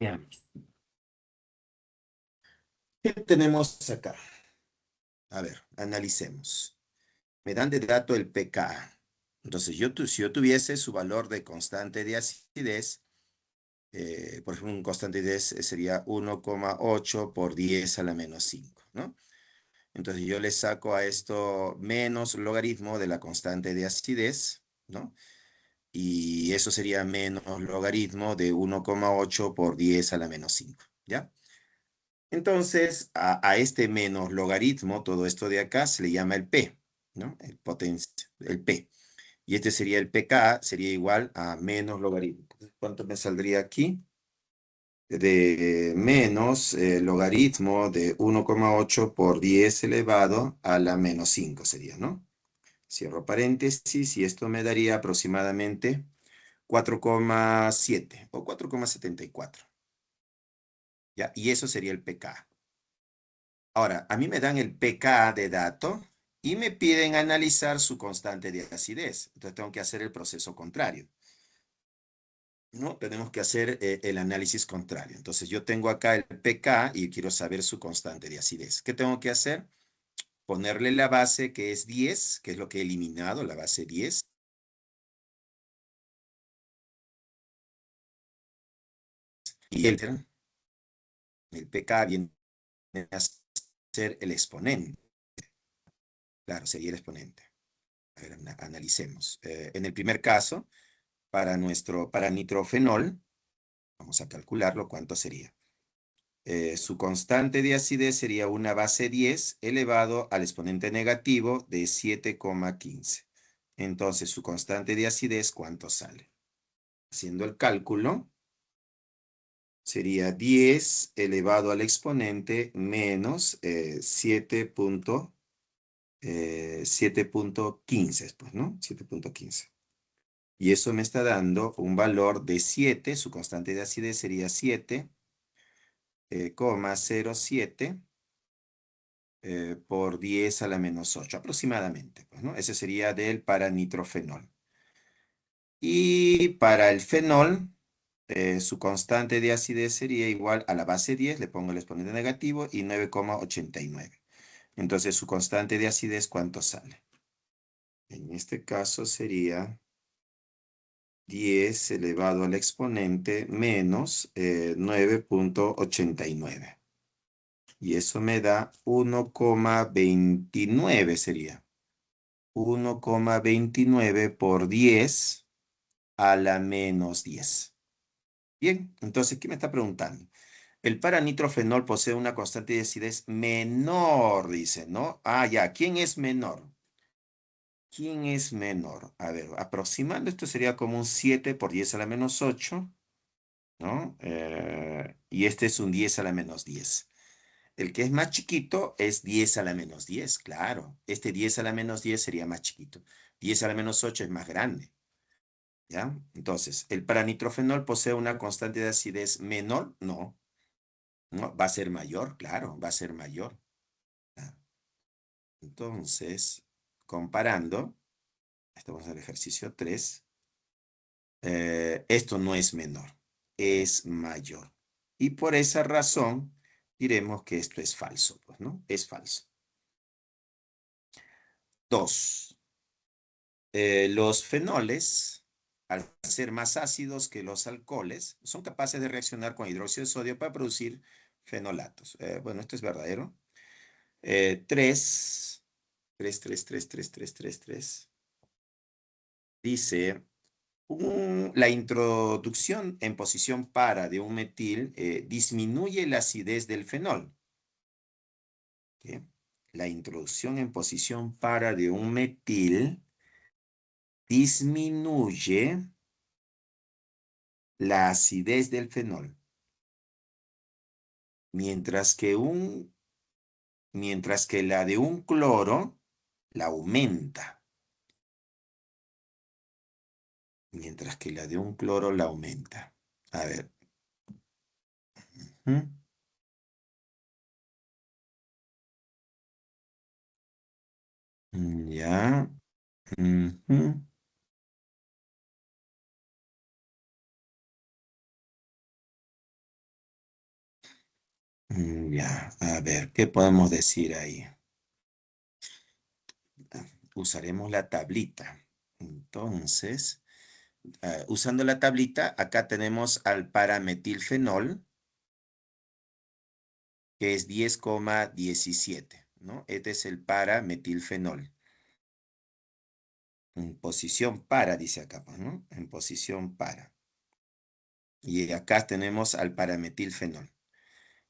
Bien. ¿Qué tenemos acá? A ver, analicemos. Me dan de dato el pKa. Entonces, si yo tuviese su valor de constante de acidez, por ejemplo, un constante de acidez sería 1,8 por 10 a la menos 5, ¿no? Entonces, yo le saco a esto menos logaritmo de la constante de acidez, ¿no? Y eso sería menos logaritmo de 1,8 por 10 a la menos 5, ¿ya? Entonces, a este menos logaritmo, todo esto de acá, se le llama el P, ¿no? El P. Y este sería el pK, sería igual a menos logaritmo. Entonces, ¿cuánto me saldría aquí? De menos logaritmo de 1,8 por 10 elevado a la menos 5 sería, ¿no? Cierro paréntesis y esto me daría aproximadamente 4,7 o 4,74. ¿Ya? Y eso sería el pK. Ahora, a mí me dan el pK de dato y me piden analizar su constante de acidez. Entonces tengo que hacer el proceso contrario, ¿no? Tenemos que hacer el análisis contrario. Entonces yo tengo acá el pK y quiero saber su constante de acidez. ¿Qué tengo que hacer? Ponerle la base que es 10, que es lo que he eliminado, la base 10. Y el pK viene a ser el exponente. Claro, sería el exponente. A ver, analicemos. En el primer caso, para nitrofenol, vamos a calcularlo, ¿cuánto sería? Su constante de acidez sería una base 10 elevado al exponente negativo de 7,15. Entonces, su constante de acidez, ¿cuánto sale? Haciendo el cálculo, sería 10 elevado al exponente menos 7,15, pues, ¿no? 7,15. Y eso me está dando un valor de 7, su constante de acidez sería 7,07 por 10 a la menos 8, aproximadamente, pues, ¿no? Ese sería del paranitrofenol. Y para el fenol, su constante de acidez sería igual a la base 10, le pongo el exponente negativo, y 9,89. Entonces, su constante de acidez, ¿cuánto sale? En este caso sería 10 elevado al exponente menos 9,89. Y eso me da 1,29 sería. 1,29 por 10 a la menos 10. Bien, entonces, ¿qué me está preguntando? El paranitrofenol posee una constante de acidez menor, dice, ¿no? Ah, ya, ¿quién es menor? ¿Quién es menor? A ver, aproximando, esto sería como un 7 por 10 a la menos 8, ¿no? Y este es un 10 a la menos 10. El que es más chiquito es 10 a la menos 10, claro. Este 10 a la menos 10 sería más chiquito. 10 a la menos 8 es más grande, ¿ya? Entonces, ¿el paranitrofenol posee una constante de acidez menor? No, no, va a ser mayor, claro, va a ser mayor. ¿Ya? Entonces, comparando, estamos en el ejercicio 3, esto no es menor, es mayor. Y por esa razón, diremos que esto es falso, pues, ¿no? Es falso. 2. Los fenoles, al ser más ácidos que los alcoholes, son capaces de reaccionar con hidróxido de sodio para producir fenolatos. Bueno, esto es verdadero. 3, 3, 3, 3, 3, 3, 3, 3. Dice, la introducción en posición para de un metil disminuye la acidez del fenol. ¿Qué? La introducción en posición para de un metil disminuye la acidez del fenol, mientras que, mientras que la de un cloro la aumenta. Mientras que la de un cloro la aumenta. A ver. ¿Mm? Ya. Ujú. Ya. A ver, ¿qué podemos decir ahí? usaremos la tablita. Entonces, usando la tablita, acá tenemos al parametilfenol, que es 10,17, ¿no? Este es el parametilfenol. En posición para, dice acá, pues, ¿no? En posición para. Y acá tenemos al parametilfenol.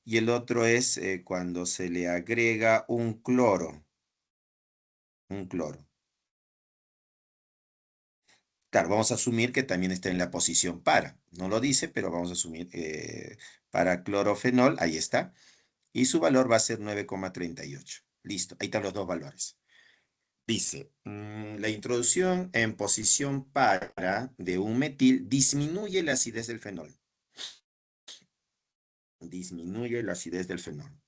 Y el otro es cuando se le agrega un cloro. Un cloro. Claro, vamos a asumir que también está en la posición para. No lo dice, pero vamos a asumir para clorofenol, ahí está. Y su valor va a ser 9,38. Listo, ahí están los dos valores. Dice, la introducción en posición para de un metil disminuye la acidez del fenol. Disminuye la acidez del fenol.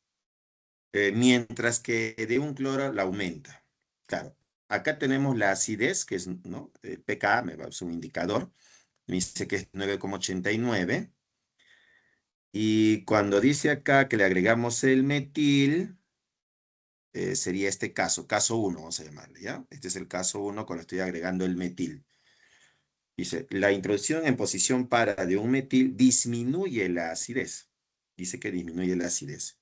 Mientras que de un cloro la aumenta. Claro, acá tenemos la acidez, que es, ¿no? pK, es un indicador. Me dice que es 9,89. Y cuando dice acá que le agregamos el metil, sería este caso 1, vamos a llamarle, ¿ya? Este es el caso 1 cuando estoy agregando el metil. Dice, la introducción en posición para de un metil disminuye la acidez. Dice que disminuye la acidez.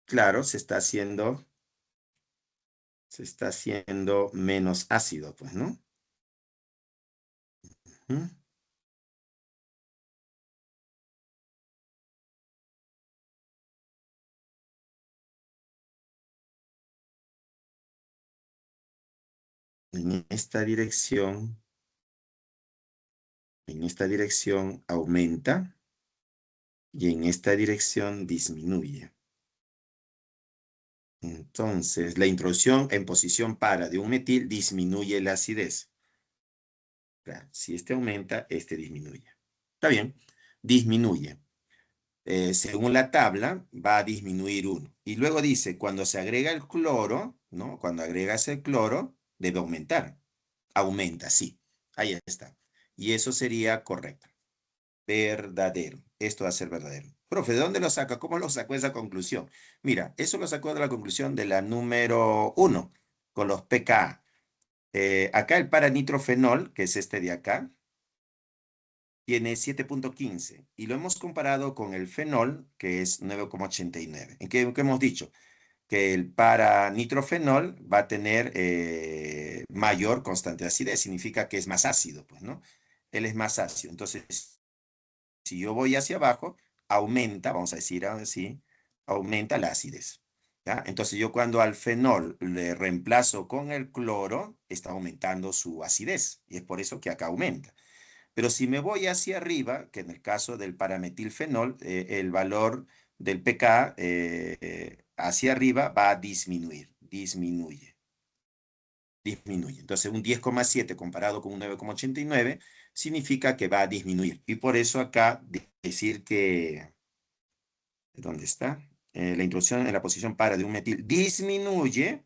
Claro, se está haciendo menos ácido, pues, ¿no? ¿Mm? En esta dirección aumenta y en esta dirección disminuye. Entonces, la introducción en posición para de un metil disminuye la acidez. Claro, si este aumenta, este disminuye. Está bien, disminuye. Según la tabla, va a disminuir 1. Y luego dice, cuando se agrega el cloro, ¿no? Cuando agregas el cloro, debe aumentar. Aumenta, sí. Ahí está. Y eso sería correcto. Verdadero. Esto va a ser verdadero. Profe, ¿de dónde lo saca? ¿Cómo lo sacó esa conclusión? Mira, eso lo sacó de la conclusión de la número 1, con los pKa. Acá el paranitrofenol, que es este de acá, tiene 7,15 y lo hemos comparado con el fenol, que es 9,89. ¿En qué hemos dicho? Que el paranitrofenol va a tener mayor constante de acidez, significa que es más ácido, pues, ¿no? Él es más ácido. Entonces, si yo voy hacia abajo, aumenta, vamos a decir así, aumenta la acidez. ¿Ya? Entonces, yo cuando al fenol le reemplazo con el cloro, está aumentando su acidez, y es por eso que acá aumenta. Pero si me voy hacia arriba, que en el caso del parametilfenol, el valor del pK hacia arriba va a disminuir, disminuye. Entonces un 10,7 comparado con un 9,89 significa que va a disminuir. Y por eso acá decir que, ¿dónde está? La introducción en la posición para de un metil disminuye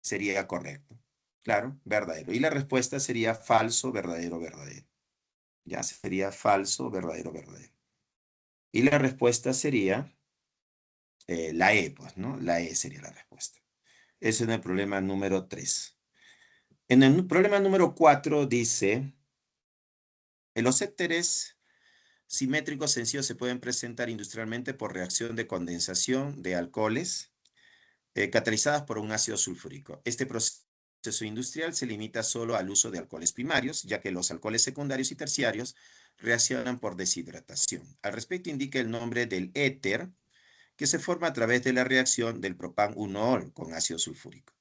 sería correcto. Claro, verdadero. Y la respuesta sería falso, verdadero, verdadero. Ya sería falso, verdadero, verdadero. Y la respuesta sería la E, pues, ¿no? La E sería la respuesta. Ese es el problema número 3. En el problema número 4 dice, los éteres simétricos sencillos se pueden presentar industrialmente por reacción de condensación de alcoholes catalizadas por un ácido sulfúrico. Este proceso industrial se limita solo al uso de alcoholes primarios, ya que los alcoholes secundarios y terciarios reaccionan por deshidratación. Al respecto indica el nombre del éter que se forma a través de la reacción del propan-1-ol con ácido sulfúrico.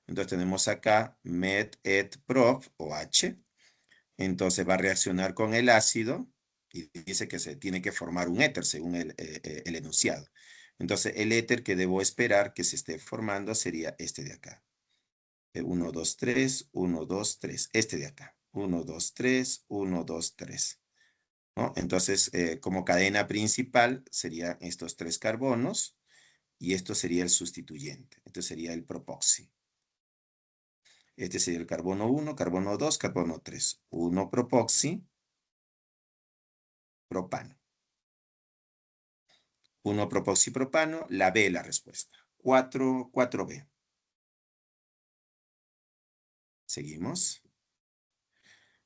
Entonces tenemos acá met-et-prop, o H. Entonces va a reaccionar con el ácido y dice que se tiene que formar un éter según el enunciado. Entonces el éter que debo esperar que se esté formando sería este de acá. 1, 2, 3, 1, 2, 3. Este de acá. 1, 2, 3, 1, 2, 3. ¿No? Entonces, como cadena principal serían estos 3 carbonos y esto sería el sustituyente. Esto sería el propoxi. Este sería el carbono 1, carbono 2, carbono 3. 1 propoxi, propano. 1 propoxi propano, la B la respuesta. 4, 4B. Seguimos.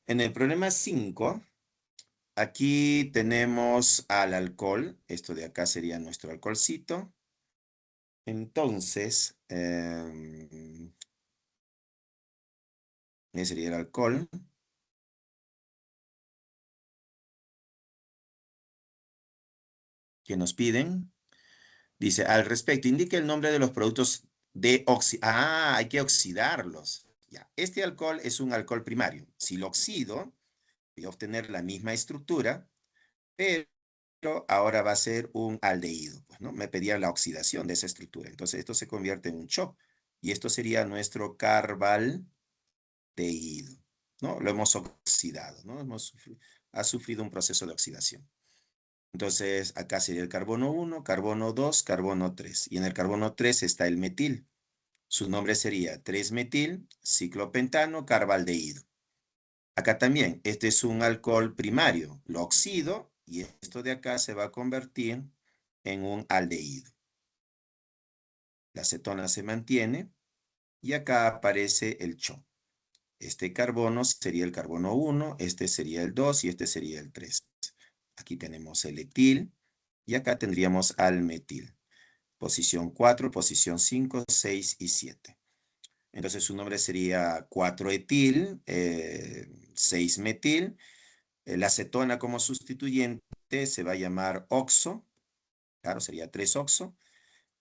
En el problema 5, aquí tenemos al alcohol. Esto de acá sería nuestro alcoholcito. Entonces, ese sería el alcohol. ¿Qué nos piden? Dice, al respecto, indique el nombre de los productos de hay que oxidarlos. Ya. Este alcohol es un alcohol primario. Si lo oxido, voy a obtener la misma estructura, pero ahora va a ser un aldehído, pues, ¿no? Me pedía la oxidación de esa estructura. Entonces, esto se convierte en un CHO. Y esto sería nuestro carbaldehído, ¿no? Lo hemos oxidado, ¿no? Ha sufrido un proceso de oxidación. Entonces, acá sería el carbono 1, carbono 2, carbono 3. Y en el carbono 3 está el metil. Su nombre sería 3-metil, ciclopentano, carbaldehído. Acá también, este es un alcohol primario. Lo oxido y esto de acá se va a convertir en un aldehído. La acetona se mantiene y acá aparece el CHO. Este carbono sería el carbono 1, este sería el 2 y este sería el 3. Aquí tenemos el etil y acá tendríamos al metil. Posición 4, posición 5, 6 y 7. Entonces su nombre sería 4-etil, 6-metil. La acetona como sustituyente se va a llamar oxo, claro, sería 3-oxo.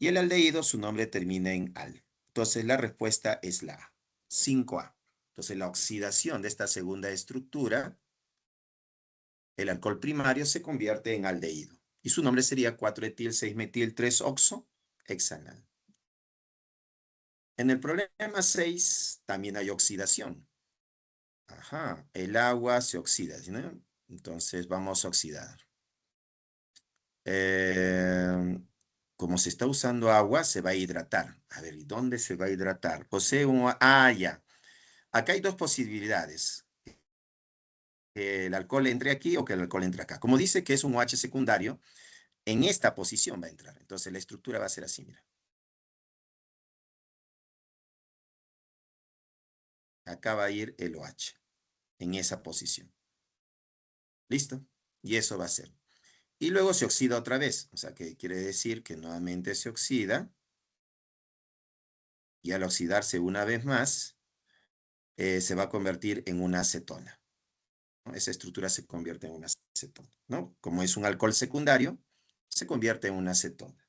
Y el aldehído, su nombre termina en al. Entonces la respuesta es la A, 5A. Entonces la oxidación de esta segunda estructura, el alcohol primario, se convierte en aldehído. Y su nombre sería 4-etil, 6-metil, 3-oxo, hexanal. En el problema 6 también hay oxidación. Ajá, el agua se oxida, ¿no? Entonces vamos a oxidar. Como se está usando agua, se va a hidratar. A ver, ¿y dónde se va a hidratar? Posee un... ya. Acá hay dos posibilidades. Que el alcohol entre aquí o que el alcohol entre acá. Como dice que es un OH secundario, en esta posición va a entrar. Entonces la estructura va a ser así, mira. Acá va a ir el OH, en esa posición. ¿Listo? Y eso va a ser. Y luego se oxida otra vez. O sea, que quiere decir que nuevamente se oxida. Y al oxidarse una vez más, se va a convertir en una acetona, ¿no? Esa estructura se convierte en una acetona, ¿no? Como es un alcohol secundario, se convierte en una acetona.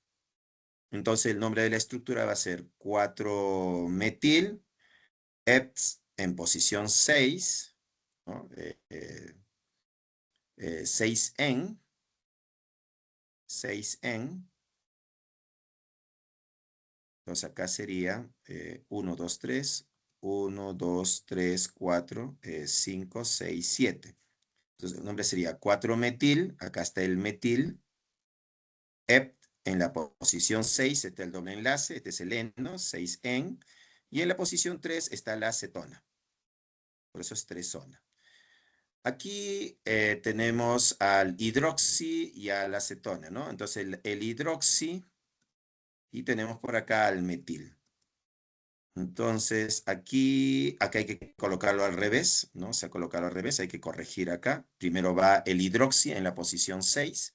Entonces el nombre de la estructura va a ser 4-metil, EPS en posición 6, ¿no? 6-en, 6-en. Entonces acá sería 1, 2, 3, 1, 2, 3, 4, 5, 6, 7. Entonces el nombre sería 4-metil, acá está el metil, EPT en la posición 6 está el doble enlace, este es el eno, 6-en, y en la posición 3 está la acetona, por eso es tresona. Aquí tenemos al hidroxi y a la acetona, ¿no? Entonces el hidroxi y tenemos por acá al metil. Entonces, acá hay que colocarlo al revés, ¿no? O sea, colocarlo al revés, hay que corregir acá. Primero va el hidroxi en la posición 6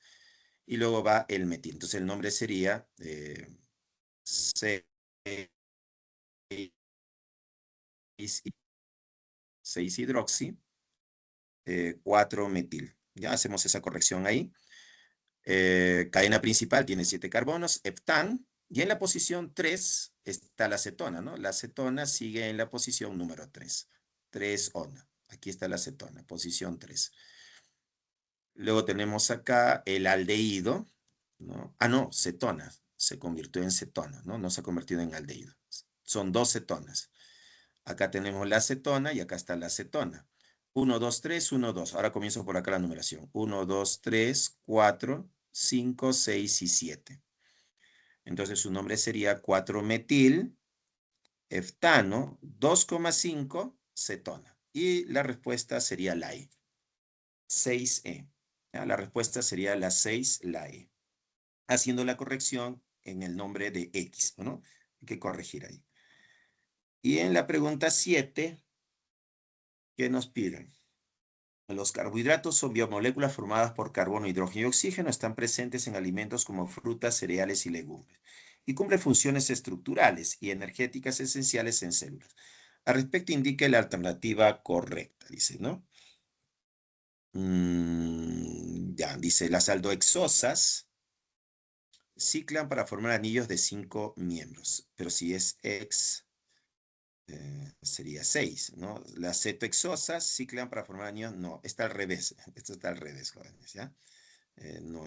y luego va el metil. Entonces, el nombre sería 6 hidroxi, 4-metil. Ya hacemos esa corrección ahí. Cadena principal tiene 7 carbonos, heptán, y en la posición 3 está la acetona, ¿no? La acetona sigue en la posición número 3. 3-ona. Aquí está la acetona, posición 3. Luego tenemos acá el aldehído, ¿no? No, cetona. Se convirtió en cetona, ¿no? No se ha convertido en aldehído. Son 2 cetonas. Acá tenemos la acetona y acá está la acetona. 1, 2, 3, 1, 2. Ahora comienzo por acá la numeración. 1, 2, 3, 4, 5, 6 y 7. Entonces su nombre sería 4-metil, heftano, 2,5, cetona. Y la respuesta sería la E. 6E. ¿Ya? La respuesta sería la 6, la E. Haciendo la corrección en el nombre de X, ¿no? Hay que corregir ahí. Y en la pregunta 7 ¿Qué nos piden? Los carbohidratos son biomoléculas formadas por carbono, hidrógeno y oxígeno. Están presentes en alimentos como frutas, cereales y legumbres. Y cumplen funciones estructurales y energéticas esenciales en células. Al respecto, indique la alternativa correcta, dice, ¿no? Ya, dice, las aldohexosas ciclan para formar anillos de 5 miembros, pero si es sería 6, ¿no? Las cetohexosas ciclan para formar anillos, no, está al revés, esto está al revés, jóvenes, ¿ya? No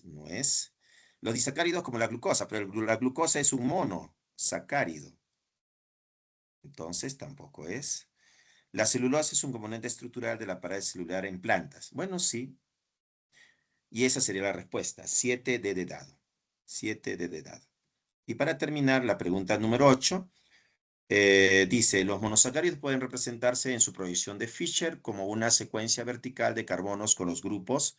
no es. Los disacáridos como la glucosa, pero la glucosa es un monosacárido, entonces tampoco es. La celulosa es un componente estructural de la pared celular en plantas. Bueno, sí, y esa sería la respuesta, 7D de dado. 7D de dado. Y para terminar, la pregunta número 8 dice, los monosacáridos pueden representarse en su proyección de Fischer como una secuencia vertical de carbonos con los grupos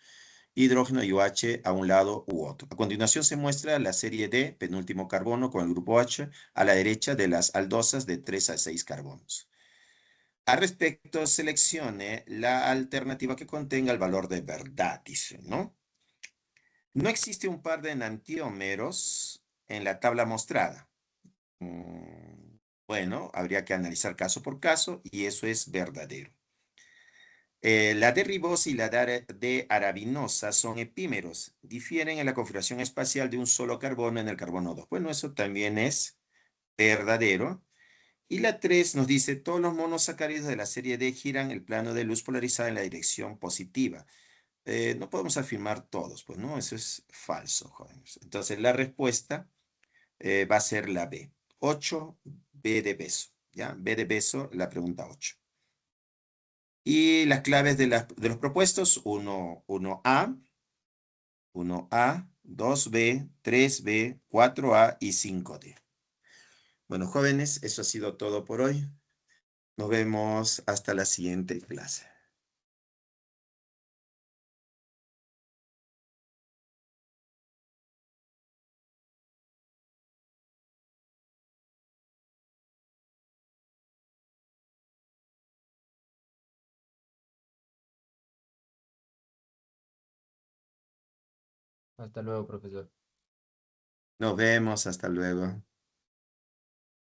hidrógeno y OH a un lado u otro. A continuación se muestra la serie D, penúltimo carbono con el grupo OH, a la derecha de las aldosas de 3 a 6 carbonos. Al respecto, seleccione la alternativa que contenga el valor de verdad, dice, ¿no? No existe un par de enantiómeros en la tabla mostrada. Bueno, habría que analizar caso por caso y eso es verdadero. La D ribosa y la D arabinosa son epímeros, difieren en la configuración espacial de un solo carbono en el carbono 2. Bueno, eso también es verdadero. Y la 3 nos dice, todos los monosacáridos de la serie D giran el plano de luz polarizada en la dirección positiva. No podemos afirmar todos, pues no, eso es falso, jóvenes. Entonces la respuesta va a ser la B. 8, B de beso, ¿ya? B de beso, la pregunta 8. Y las claves de los propuestos, 1A, 1A, 2B, 3B, 4A y 5D. Bueno, jóvenes, eso ha sido todo por hoy. Nos vemos hasta la siguiente clase. Hasta luego, profesor. Nos vemos, hasta luego.